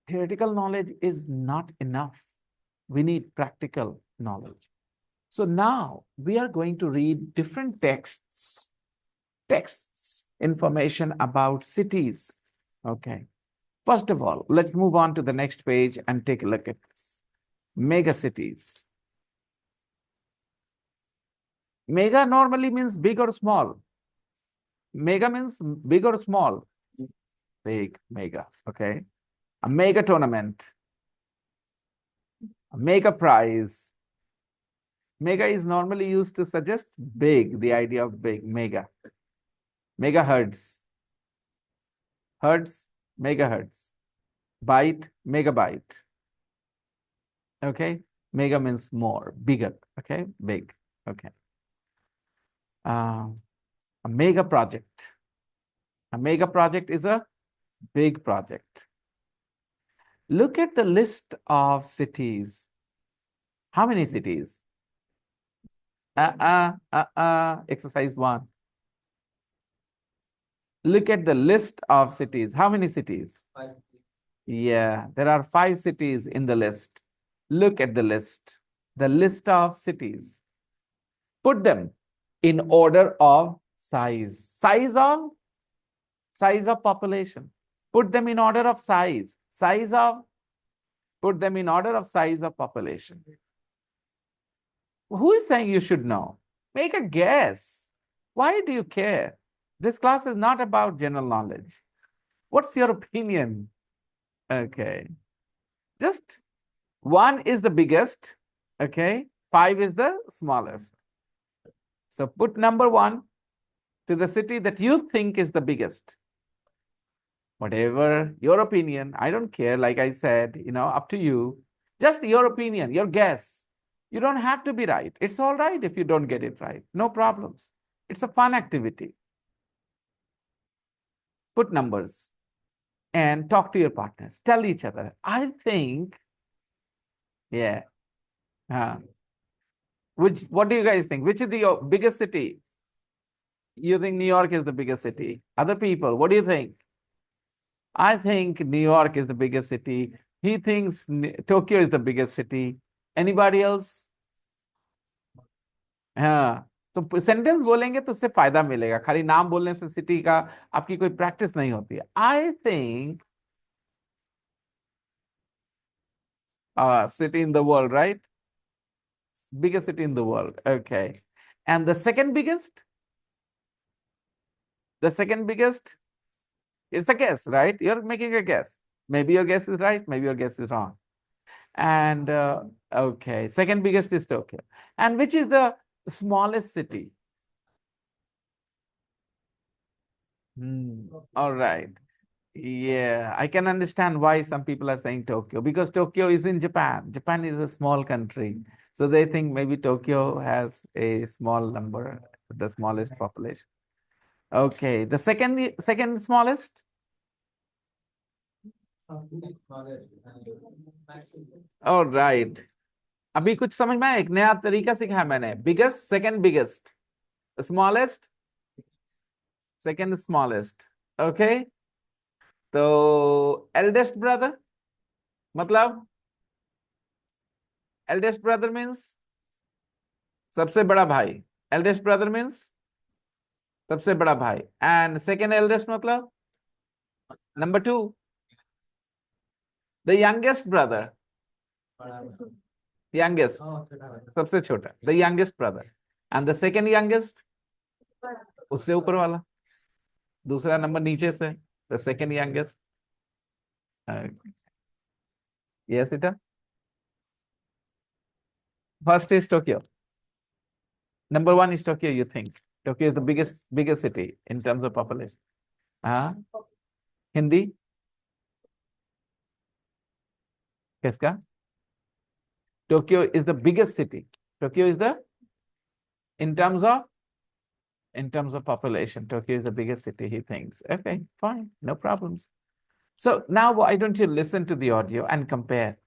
theoretical knowledge is not enough. We need practical knowledge. So now we are going to read different texts, information about cities. Okay. First of all, let's move on to the next page and take a look at this. Mega cities. Mega normally means big or small. Mega means big or small. Big, mega, okay. A mega tournament, a mega prize. Mega is normally used to suggest big, the idea of big, mega. Megahertz, hertz, megahertz. Byte, megabyte. Okay, mega means more, bigger, okay, big, okay. A mega project. A mega project is a big project. Look at the list of cities. How many cities? Exercise 1. Look at the list of cities. How many cities? 5. Yeah, there are 5 cities in the list. Look at the list. The list of cities. Put them in order of size. Size of population. Put them in order of size. Put them in order of size of population. Who is saying you should know? Make a guess. Why do you care? This class is not about general knowledge. What's your opinion? Okay. Just 1 is the biggest. Okay. 5 is the smallest. So put number 1 to the city that you think is the biggest. Whatever your opinion, I don't care. Like I said, up to you. Just your opinion, your guess. You don't have to be right. It's all right if you don't get it right. No problems. It's a fun activity. Put numbers and talk to your partners. Tell each other, I think, yeah. What do you guys think? Which is the biggest city? You think New York is the biggest city? Other people, what do you think? I think New York is the biggest city. He thinks Tokyo is the biggest city. Anybody else? हाँ, तो sentence बोलेंगे तो उससे फायदा मिलेगा. खाली नाम बोलने से सिटी का आपकी कोई प्रैक्टिस नहीं होती है. I think city in the world, right? Biggest city in the world. Okay. And the second biggest? The second biggest? It's a guess, right? You're making a guess. Maybe your guess is right, maybe your guess is wrong. And okay, second biggest is Tokyo. And which is the smallest city? All right. Yeah, I can understand why some people are saying Tokyo, because Tokyo is in Japan. Japan is a small country. So they think maybe Tokyo has a small number, the smallest population. Okay, the second smallest? All right. अभी कुछ समझ में आया? एक नया तरीका सिखाया मैंने. Biggest, second biggest, smallest, second smallest. Okay. तो eldest brother मतलब eldest brother means सबसे बड़ा भाई. Eldest brother means सबसे बड़ा भाई. And second eldest मतलब number 2, the youngest brother. Youngest, सबसे छोटा, the youngest brother. And the second youngest, उससे ऊपर वाला, दूसरा नंबर नीचे से, the second youngest. Yes, Ita? First is Tokyo. Number 1 is Tokyo, you think. Tokyo is the biggest city in terms of population. Hindi? किसका? Tokyo is the biggest city. Tokyo is the, in terms of population, Tokyo is the biggest city, he thinks. Okay, fine, no problems. So now why don't you listen to the audio and compare?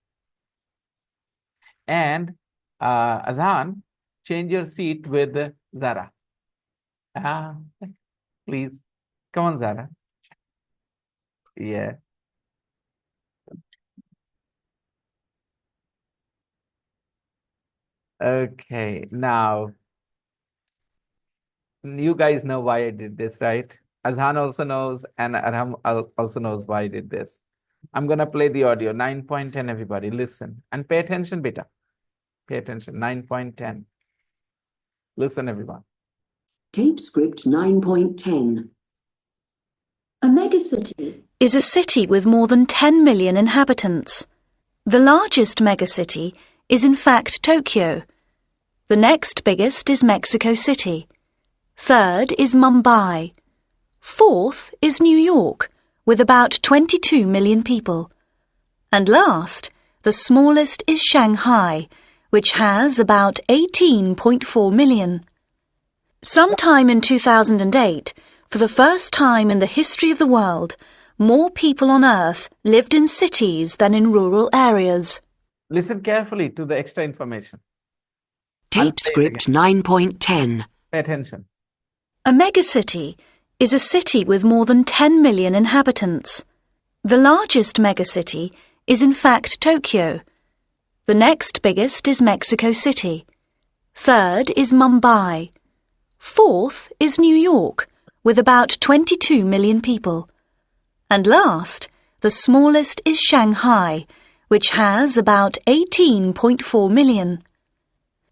And Azhan, change your seat with Zara. Please, come on, Zara. Yeah. Okay, now you guys know why I did this, right? Azhan also knows, and Arham also knows why I did this. I'm gonna play the audio. 9.10, everybody, listen and pay attention, beta. Pay attention. 9.10. Listen, everyone. Tape script 9.10. A megacity is a city with more than 10 million inhabitants. The largest megacity is in fact Tokyo. The next biggest is Mexico City. Third is Mumbai. Fourth is New York, with about 22 million people. And last, the smallest is Shanghai, which has about 18.4 million. Sometime in 2008, for the first time in the history of the world, more people on Earth lived in cities than in rural areas. Listen carefully to the extra information. Tape script 9.10. Pay attention. A megacity is a city with more than 10 million inhabitants. The largest megacity is in fact Tokyo. The next biggest is Mexico City. Third is Mumbai. Fourth is New York, with about 22 million people. And last, the smallest is Shanghai, which has about 18.4 million.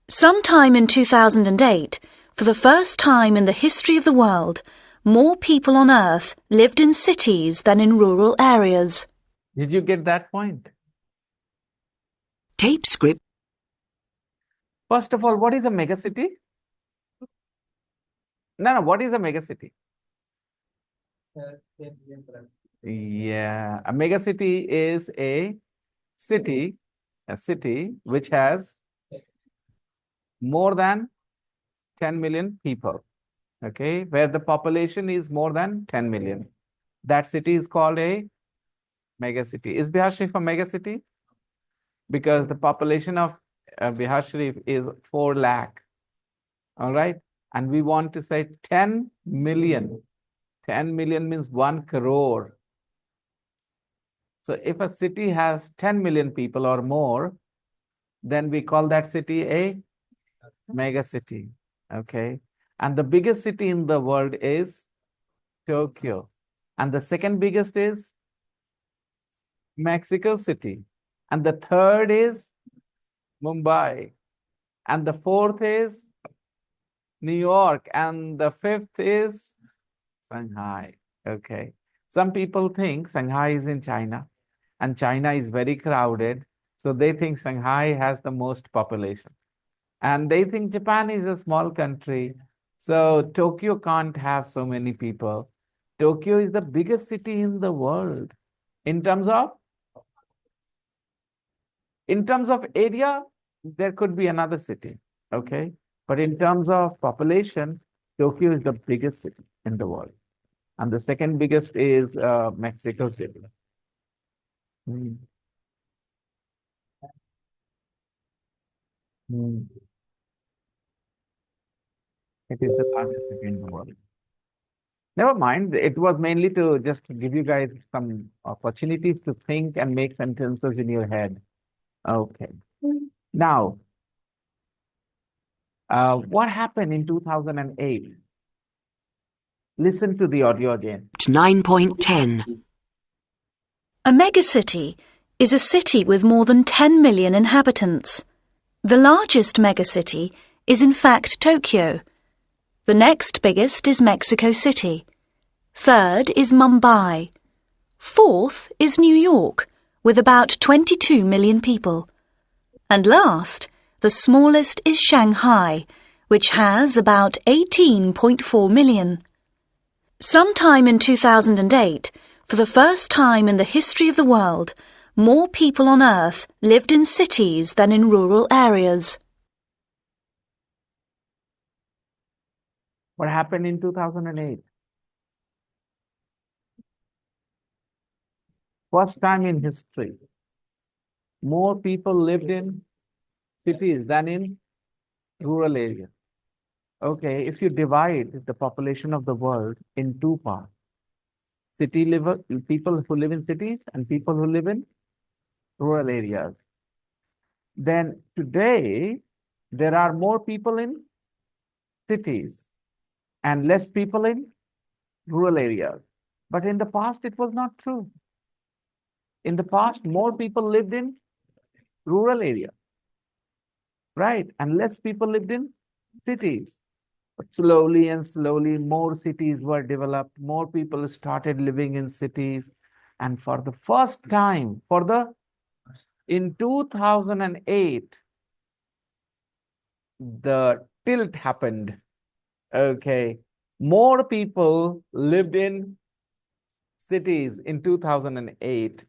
Sometime in 2008, for the first time in the history of the world, more people on Earth lived in cities than in rural areas. Did you get that point? Tape script. First of all, what is a megacity? No, what is a megacity? Yeah, a megacity is a city a city which has more than 10 million people, okay, where the population is more than 10 million. That city is called a mega city. Is Bihar Sharif a mega city? Because the population of Bihar Sharif is 4 lakh. All right. And we want to say 10 million. 10 million means 1 crore. So if a city has 10 million people or more, then we call that city a mega city. Okay. And the biggest city in the world is Tokyo. And the second biggest is Mexico City. And the third is Mumbai. And the fourth is New York. And the fifth is Shanghai. Okay. Some people think Shanghai is in China and China is very crowded. So they think Shanghai has the most population. And they think Japan is a small country. So Tokyo can't have so many people. Tokyo is the biggest city in the world in terms of area. There could be another city, okay, but in terms of population, Tokyo is the biggest city in the world, and the second biggest is Mexico City. Hmm. Hmm. It is the largest city in the world. Never mind. It was mainly to just give you guys some opportunities to think and make sentences in your head. Okay. Now, what happened in 2008? Listen to the audio again. 9.10. A megacity is a city with more than 10 million inhabitants. The largest megacity is in fact Tokyo. The next biggest is Mexico City. Third is Mumbai. Fourth is New York, with about 22 million people. And last, the smallest is Shanghai, which has about 18.4 million. Sometime in 2008, for the first time in the history of the world, more people on Earth lived in cities than in rural areas. What happened in 2008? First time in history, more people lived in cities than in rural areas. Okay, if you divide the population of the world in two parts, people who live in cities and people who live in rural areas, then today there are more people in cities and less people in rural areas. But in the past, it was not true. In the past, more people lived in rural areas, right? And less people lived in cities. But slowly and slowly, more cities were developed, more people started living in cities. And for the first time, in 2008, the tilt happened. Okay. More people lived in cities in 2008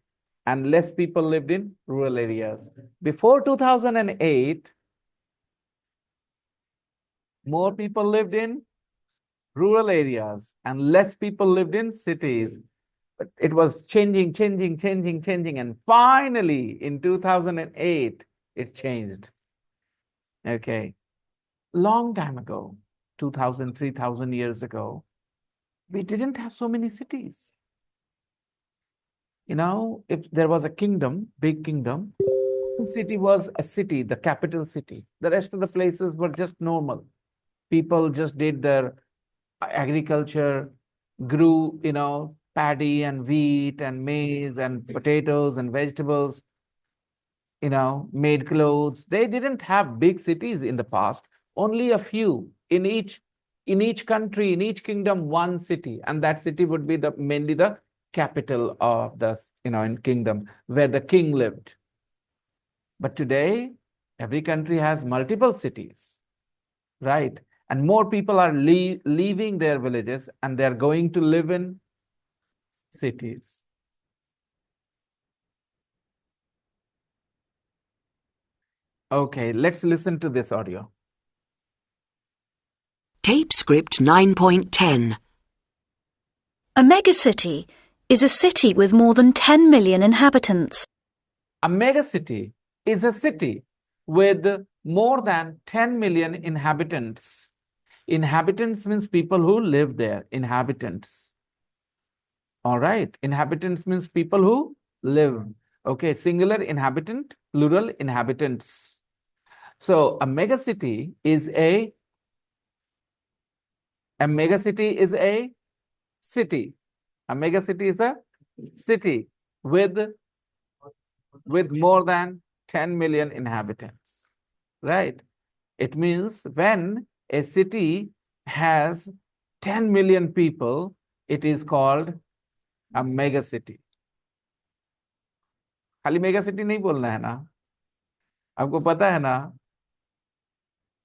and less people lived in rural areas. Before 2008, more people lived in rural areas and less people lived in cities. But it was changing. And finally, in 2008, it changed. Okay. Long time ago, 2,000, 3,000 years ago, we didn't have so many cities. You know, if there was a kingdom, big kingdom, the city was a city, the capital city. The rest of the places were just normal. People just did their agriculture, grew, paddy and wheat and maize and potatoes and vegetables, made clothes. They didn't have big cities in the past, only a few in each country, in each kingdom, one city, and that city would be mainly the capital of the in kingdom where the king lived. But today, every country has multiple cities, right? And more people are leaving their villages and they're going to live in cities. Okay, let's listen to this audio. Tape script 9.10. A megacity is a city with more than 10 million inhabitants. A megacity is a city with more than 10 million inhabitants. Inhabitants means people who live there. Inhabitants. All right. Inhabitants means people who live. Okay. Singular inhabitant, plural inhabitants. So a megacity is a megacity is a city. A megacity is a city with more than 10 million inhabitants. Right. It means when a city has 10 million people, it is called a megacity. खाली mega city नहीं बोलना है ना, आपको पता है ना,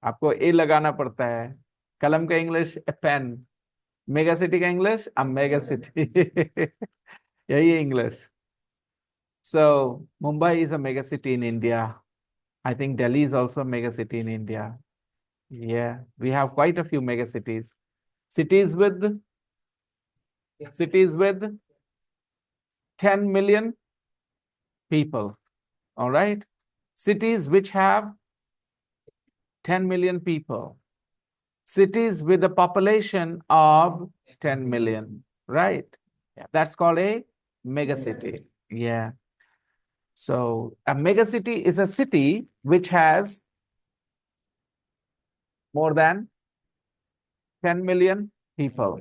आपको ए लगाना पड़ता है, कलम का इंग्लिश पेन, मेगा सिटी का इंग्लिश अ मेगा सिटी यही है English. So Mumbai is a mega city in India. I think Delhi is also a mega city in India. Yeah, we have quite a few mega cities. Cities with 10 million people. All right. Cities which have 10 million people. Cities with a population of 10 million. Right. Yeah, that's called a megacity. Yeah. So a megacity is a city which has more than 10 million people.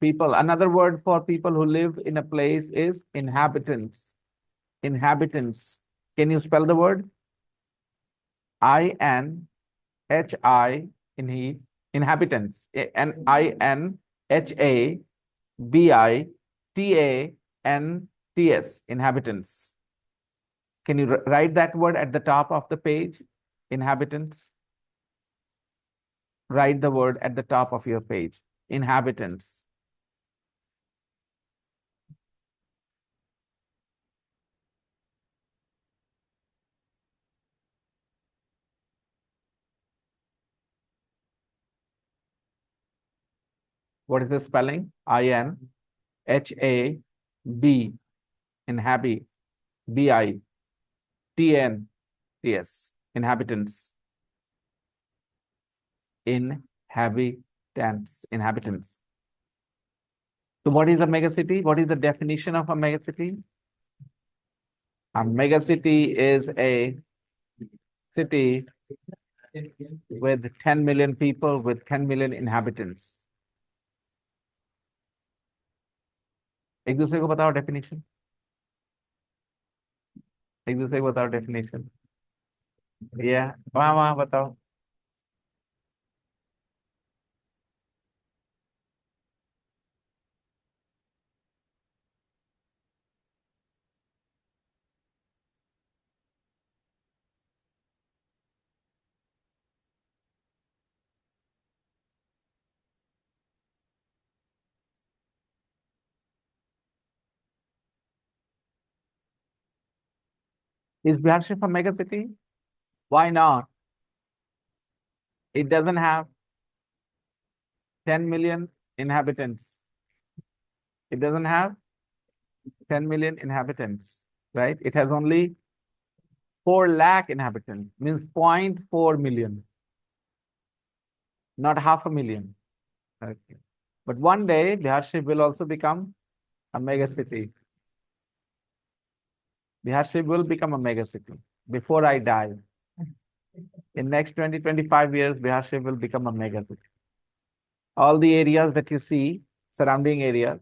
People. Another word for people who live in a place is inhabitants. Inhabitants. Can you spell the word? I-N-H-I, inhabitants. N-I-N-H-A-B-I-T-A-N-T-S, inhabitants. Can you write that word at the top of the page? Inhabitants. Write the word at the top of your page. Inhabitants. What is the spelling? I-N-H-A-B, inhabit, B-I-T-N-T-S, inhabitants. Inhabitants. So what is a megacity? What is the definition of a megacity? A megacity is a city with 10 million people, with 10 million inhabitants. एक दूसरे को बताओ definition. एक दूसरे को बताओ definition. Yeah, वहाँ बताओ. Is Biharshif a megacity? Why not? It doesn't have 10 million inhabitants. It doesn't have 10 million inhabitants, right? It has only 4 lakh inhabitants, means 0.4 million, not 500,000. Okay. But one day, Biharshif will also become a megacity. Biharshif will become a megacity before I die. In next 20-25 years, Biharshif will become a megacity. All the areas that you see, surrounding areas,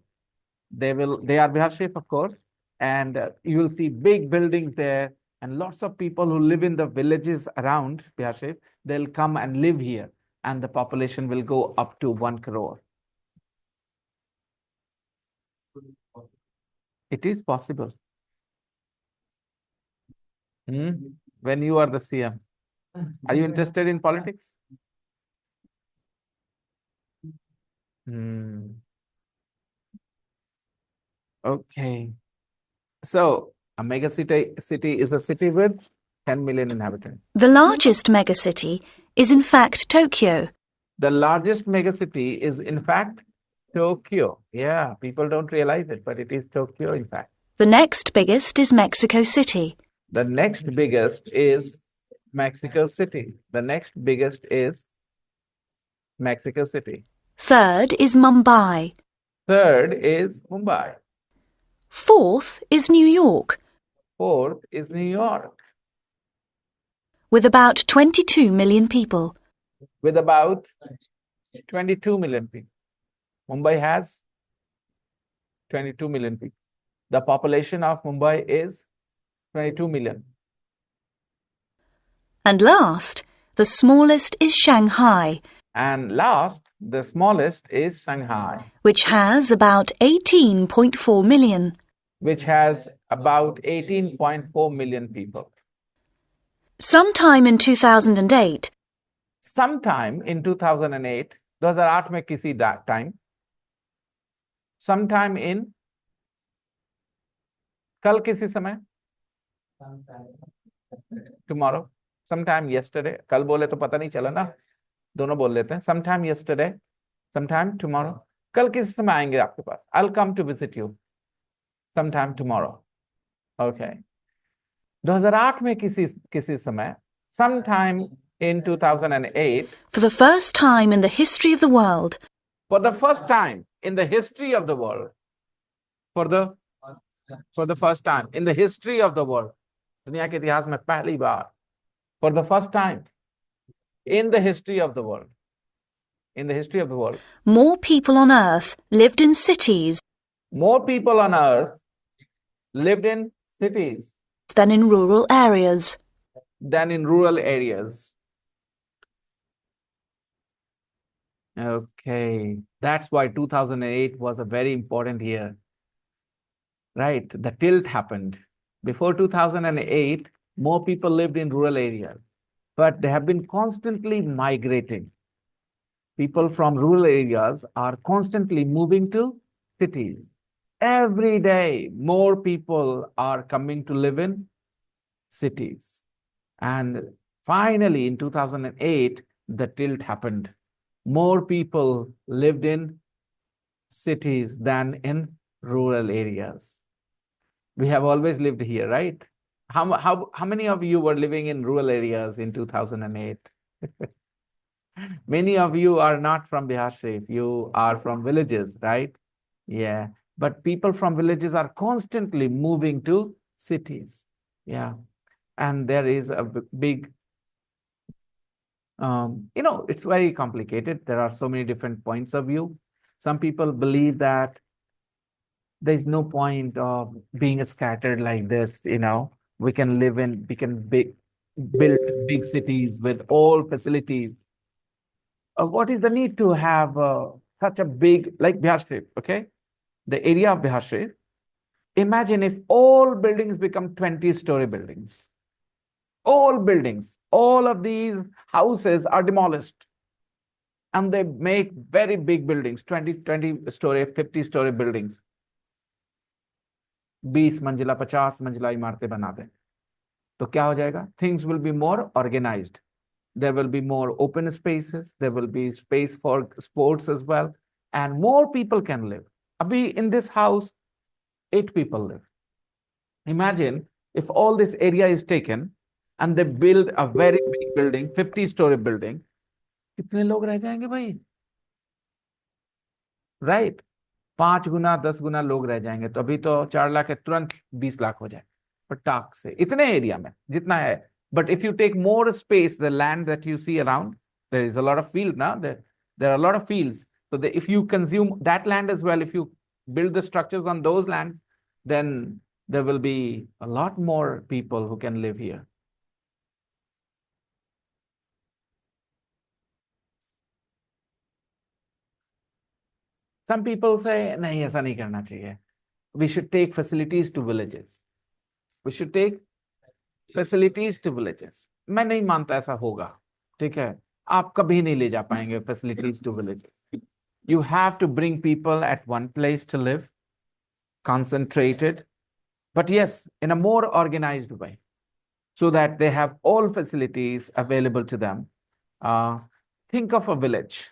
they are Biharshif, of course, and you will see big buildings there, and lots of people who live in the villages around Biharshif, they'll come and live here, and the population will go up to 1 crore. It is possible. When you are the CM. Are you interested in politics? Okay. So a megacity is a city with 10 million inhabitants. The largest megacity is in fact Tokyo. The largest megacity is, in fact, Tokyo. Yeah, people don't realize it, but it is Tokyo, in fact. The next biggest is Mexico City. The next biggest is Mexico City. The next biggest is Mexico City. Third is Mumbai. Third is Mumbai. Fourth is New York, Fourth is New York, with about 22 million people. with about 22 million people. Mumbai has 22 million people. The population of Mumbai is 22 million. And last, the smallest is Shanghai, And last, the smallest is Shanghai, which has about 18.4 million. which has about 18.4 million people. Sometime in 2008, Sometime in 2008, 2008 में किसी time, sometime in, कल किसी समय, tomorrow, sometime yesterday, कल बोले तो पता नहीं चला ना, दोनों बोल लेते हैं, sometime yesterday, sometime tomorrow, कल किसी समय आएंगे आपके पास, I'll come to visit you, sometime tomorrow, okay. 2008 में किसी समय, sometime in 2008, for the first time in the history of the world, for the first time in the history of the world, for the first time in the history of the world, दुनिया के इतिहास में पहली बार, for the first time in the history of the world, in the history of the world, more people on Earth lived in cities more people on earth lived in cities than in rural areas. than in rural areas. Okay, that's why 2008 was a very important year. Right, the tilt happened. Before 2008, more people lived in rural areas, but they have been constantly migrating. People from rural areas are constantly moving to cities. Every day, more people are coming to live in cities. And finally, in 2008, the tilt happened. More people lived in cities than in rural areas. We have always lived here, right? How many of you were living in rural areas in 2008? Many of you are not from Bihar Sharif. You are from villages, right? Yeah. But people from villages are constantly moving to cities. Yeah. And there is a big, it's very complicated. There are so many different points of view. Some people believe that there's no point of being scattered like this, we can build big cities with all facilities. What is the need to have such a big, like Bihar Sharif, okay? The area of Bihar Sharif. Imagine if all buildings become 20-story buildings. All buildings, all of these houses are demolished. And they make very big buildings, 20-story, 50-story buildings. 20 मंजिला 50 मंजिला इमारतें बना दें तो क्या हो जाएगा? Things will be more organized. There will be more open spaces. There will be space for sports as well. And more people can live. Abhi, in this house, 8 people live. Imagine if all this area is taken and they build a very big building, 50-story building. कितने लोग रह जाएंगे भाई? Right? 5 गुना 10 गुना लोग रह जाएंगे तो अभी तो 4 लाख है तुरंत 20 लाख हो जाए पटाख से इतने एरिया में जितना है. But if you take more space, the land that you see around, there is a lot of field now. There are a lot of fields. So if you consume that land as well, if you build the structures on those lands, then there will be a lot more people who can live here. Some people say, nahi, aisa nahi karna chahiye. We should take facilities to villages. We should take facilities to villages. मैं नहीं मानता ऐसा होगा. ठीक है? आप कभी नहीं ले जा पाएंगे facilities to villages. You have to bring people at one place to live, concentrated, but yes, in a more organized way. so that they have all facilities available to them. Think of a village,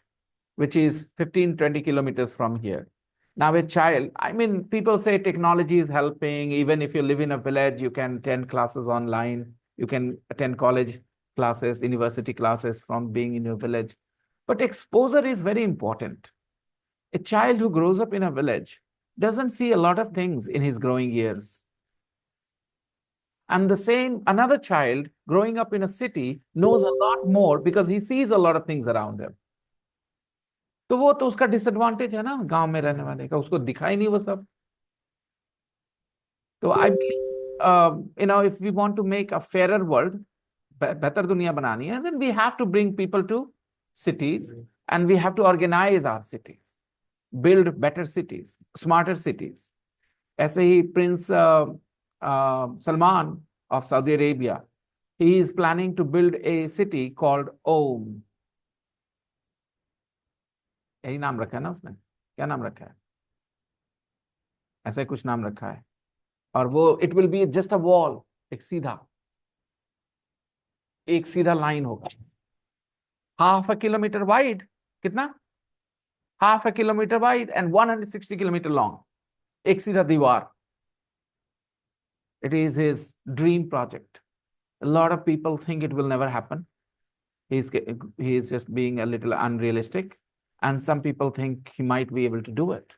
which is 15, 20 kilometers from here. Now, a child, I mean, people say technology is helping. Even if you live in a village, you can attend classes online. You can attend college classes, university classes from being in your village. But exposure is very important. A child who grows up in a village doesn't see a lot of things in his growing years. And the same, another child growing up in a city knows a lot more because he sees a lot of things around him. तो वो तो उसका disadvantage है ना, गांव में रहने वाले का, उसको दिखाई नहीं वो सब. तो I believe if we want to make a fairer world, बेहतर दुनिया बनानी है, then we have to bring people to cities and we have to organize our cities, build better cities, smarter cities. ऐसे ही Prince Salman of Saudi Arabia, he is planning to build a city called Om. यही नाम रखा है ना उसने, क्या नाम रखा है, ऐसा कुछ नाम रखा है. और वो it will be just a wall, एक सीधा लाइन होगा, half a kilometer wide. कितना? Half a kilometer wide and 160 kilometer long. एक सीधा दीवार. It is his dream project. A lot of people think it will never happen. He is just being a little unrealistic. And some people think he might be able to do it.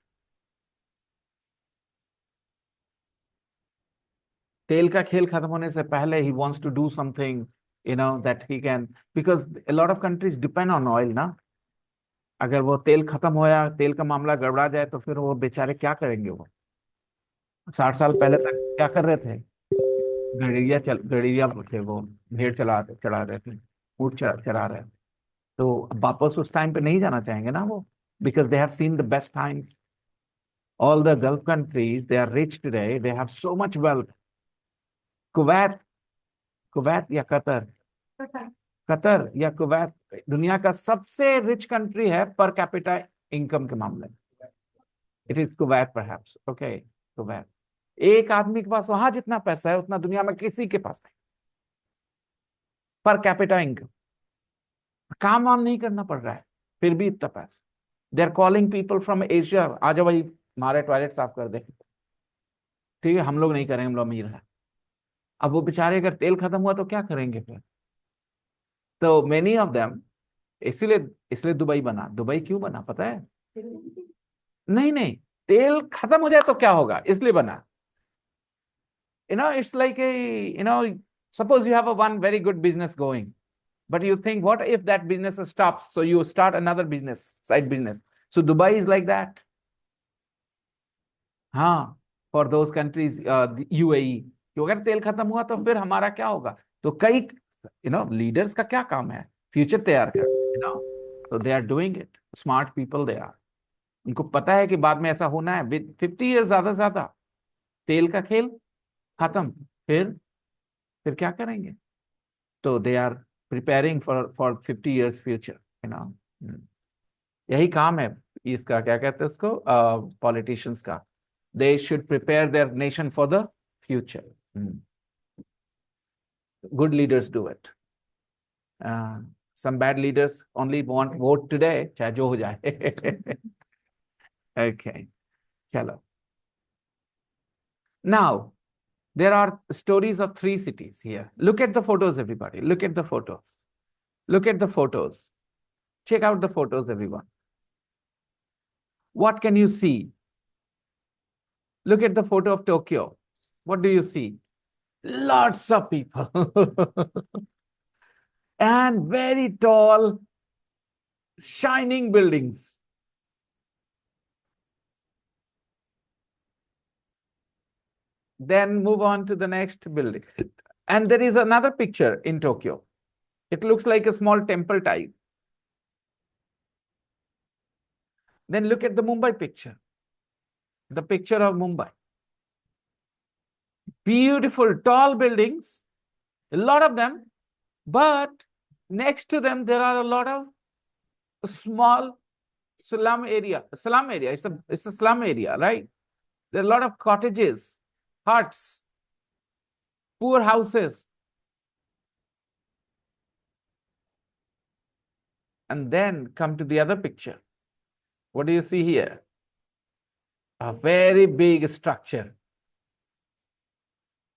तेल का खेल खत्म होने से पहले he wants to do something, that he can, because a lot of countries depend on oil ना. अगर वो तेल खत्म होया, तेल का मामला गड़बड़ा जाए तो फिर वो बेचारे क्या करेंगे. वो 60 साल पहले तक क्या कर रहे थे, गड़ेरिया थे, वो भेड़ चढ़ा रहे थे, ऊँट चढ़ा रहे थे. तो वापस उस टाइम पे नहीं जाना चाहेंगे ना वो, because they have seen the best times. All the Gulf countries, they are rich today, they have so much wealth. Kuwait या कतर या कुवैत दुनिया का सबसे रिच कंट्री है पर कैपिटा इनकम के मामले में. It is Kuwait perhaps. Okay, Kuwait. एक आदमी के पास वहां जितना पैसा है उतना दुनिया में किसी के पास नहीं, पर कैपिटा इनकम. काम वाम नहीं करना पड़ रहा है, फिर भी इतना पैसा. They are calling people from Asia, आ जाओ भाई हमारे टॉयलेट साफ कर दे. ठीक है, हम लोग नहीं करेंगे, हम लोग अमीर हैं. अब वो बेचारे अगर तेल खत्म हुआ तो क्या करेंगे फिर. तो मेनी ऑफ देम, इसलिए दुबई बना. दुबई क्यों बना पता है? नहीं, तेल खत्म हो जाए तो क्या होगा, इसलिए बना. It's like suppose you have a one very good business going, but you think, what if that business stops? So you start another business, side business. So Dubai is like that. हाँ, for those countries, UAE, कि अगर तेल खत्म हुआ तो फिर हमारा क्या होगा. तो कई लीडर्स का क्या काम है, फ्यूचर तैयार कर. तो they are doing it. Smart people they are. उनको पता है कि बाद में ऐसा होना है. विद 50 ईयर्स ज्यादा तेल का खेल खत्म, फिर क्या करेंगे. तो they are preparing for 50 years future. यही काम है इसका, क्या कहते हैं उसको, पॉलिटिशियंस का. They should prepare their nation for the future. Good leaders do it. Some bad leaders only want vote today, चाहे जो हो जाए. Okay, चलो. Now, there are stories of 3 cities here. Look at the photos, everybody. Look at the photos. Look at the photos. Check out the photos, everyone. What can you see? Look at the photo of Tokyo. What do you see? Lots of people. And very tall, shining buildings. Then move on to the next building. And there is another picture in Tokyo. It looks like a small temple type. Then look at the Mumbai picture. The picture of Mumbai. Beautiful, tall buildings, a lot of them, but next to them there are a lot of small slum area. It's a slum area, right? There are a lot of cottages, huts, poor houses. and then come to the other picture. What do you see here? A very big structure.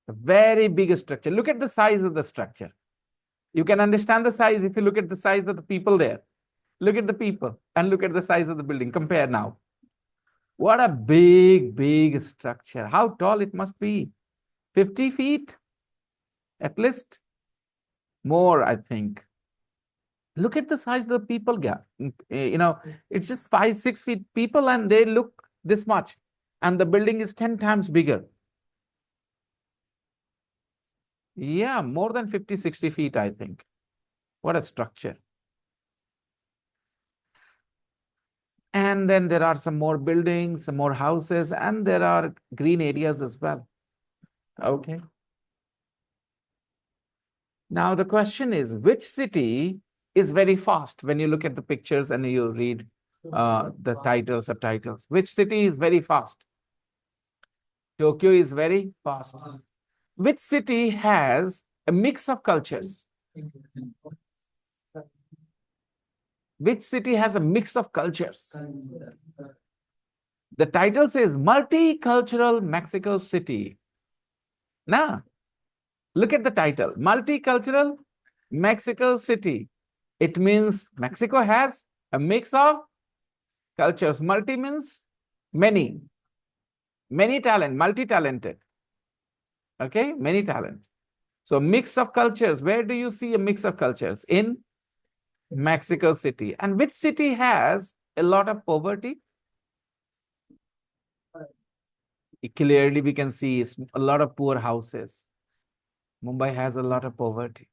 A very big structure. Look at the size of the structure. You can understand the size if you look at the size of the people there. Look at the people and look at the size of the building. Compare now. What a big, big structure. How tall it must be? 50 feet? At least? More, I think. Look at the size of the people gap. It's just 5-6 feet people and they look this much. And the building is 10 times bigger. Yeah, more than 50-60 feet, I think. What a structure. And then there are some more buildings, some more houses, and there are green areas as well. Okay. Now the question is, which city is very fast when you look at the pictures and you read the titles, subtitles? Which city is very fast? Tokyo is very fast. Which city has a mix of cultures? Which city has a mix of cultures? The title says Multicultural Mexico City. Now, look at the title, Multicultural Mexico City. It means Mexico has a mix of cultures. Multi means many. Many talent, multi-talented. Okay, many talents. So mix of cultures. Where do you see a mix of cultures? In Mexico City. And which city has a lot of poverty? Clearly we can see a lot of poor houses. Mumbai has a lot of poverty.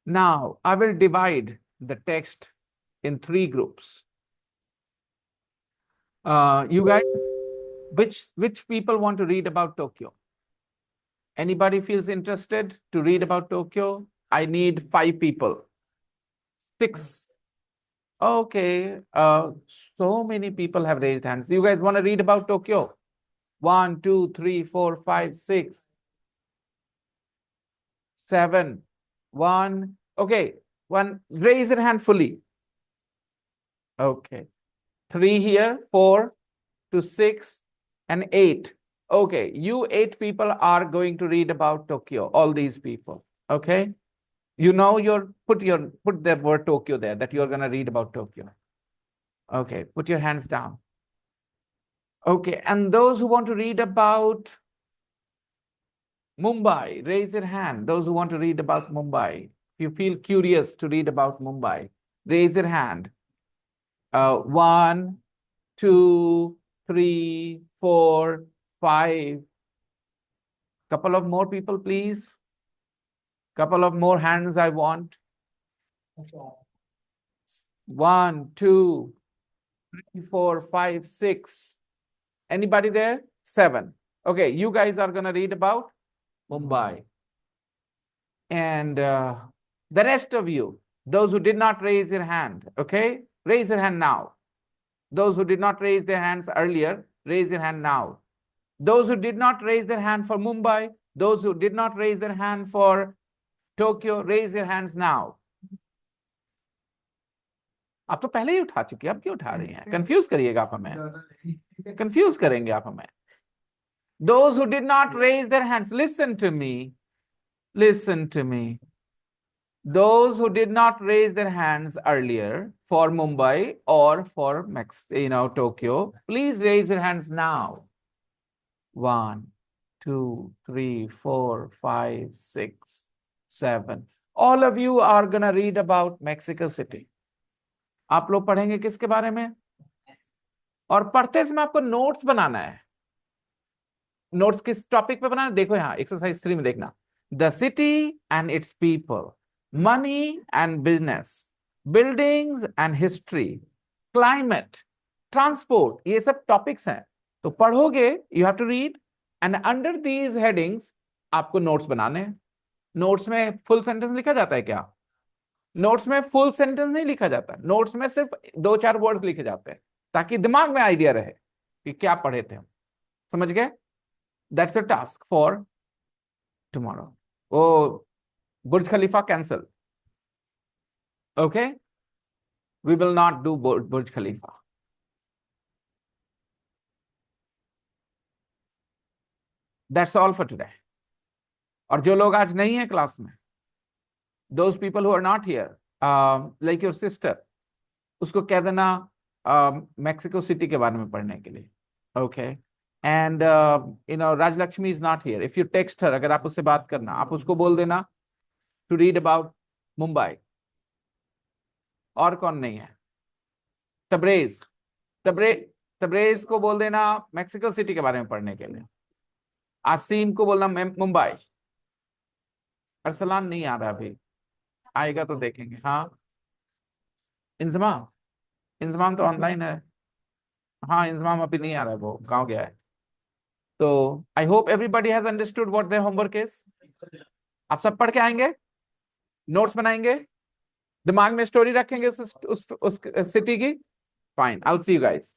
Now, I will divide the text in 3 groups. You guys, which people want to read about Tokyo? Anybody feels interested to read about Tokyo? I need 5 people. 6. Okay. So many people have raised hands. You guys want to read about Tokyo? 1, 2, 3, 4, 5, 6, 7. 1. Okay. 1. Raise your hand fully. Okay. 3 here, 4 to 6 and 8. Okay. You 8 people are going to read about Tokyo. All these people. Okay. You know put the word Tokyo there, that you're going to read about Tokyo. Okay. Put your hands down. Okay. And those who want to read about Mumbai, raise your hand. Those who want to read about Mumbai. If you feel curious to read about Mumbai, raise your hand. 1, 2, 3, 4, 5. Couple of more people, please. Couple of more hands I want. 1, 2, 3, 4, 5, 6. Anybody there? 7. Okay, you guys are going to read about Mumbai. And the rest of you, those who did not raise your hand, okay? Raise your hand now. Those who did not raise their hands earlier, raise your hand now. Those who did not raise their hand for Mumbai, those who did not raise their hand for Tokyo, raise your hands now. आप तो पहले ही उठा चुके हैं, अब क्यों उठा रही हैं? कंफ्यूज करिएगा आप हमें, कंफ्यूज करेंगे आप हमें. Those who did not raise their hands, listen to me. Listen to me. Those who did not raise their hands earlier for Mumbai or for Tokyo, please raise your hands now. 1, 2, 3, 4, 5, 6, 7. All of you are gonna read about Mexico City. आप लोग पढ़ेंगे किसके बारे में? और पढ़ते समय आपको नोट्स बनाना है. नोट्स किस टॉपिक पे बनाना है? देखो यहाँ एक्सरसाइज 3 में देखना. The city and its people, money and business, buildings and history, climate, transport, ये सब टॉपिक्स हैं. तो पढ़ोगे, you have to read, and under these headings आपको नोट्स बनाने हैं. नोट्स में फुल सेंटेंस लिखा जाता है क्या? नोट्स में फुल सेंटेंस नहीं लिखा जाता. नोट्स में सिर्फ 2-4 वर्ड्स लिखे जाते हैं ताकि दिमाग में आइडिया रहे कि क्या पढ़े थे हम. समझ गए? That's a task for tomorrow. Oh, Burj Khalifa cancel. Okay? We will not do Burj Khalifa. That's all for today. और जो लोग आज नहीं है क्लास में, those people who are not here, like your sister, उसको कह देना मेक्सिको सिटी के बारे में पढ़ने के लिए. Okay. And Rajlakshmi is not here. If you text her, अगर आप उससे बात करना, आप उसको बोल देना to read about Mumbai. और कौन नहीं है? तब्रेज को बोल देना मेक्सिको सिटी के बारे में पढ़ने के लिए. आसीम को बोलना मुंबई. अरसलान नहीं आ रहा अभी, आएगा तो देखेंगे. हाँ, इंजमाम तो ऑनलाइन है. हाँ, इंजमाम अभी नहीं आ रहा है, वो गाँव गया है. तो I hope everybody has understood what their homework is. आप सब पढ़ के आएंगे, नोट्स बनाएंगे, दिमाग में स्टोरी रखेंगे उस सिटी की. Fine, I will see you guys.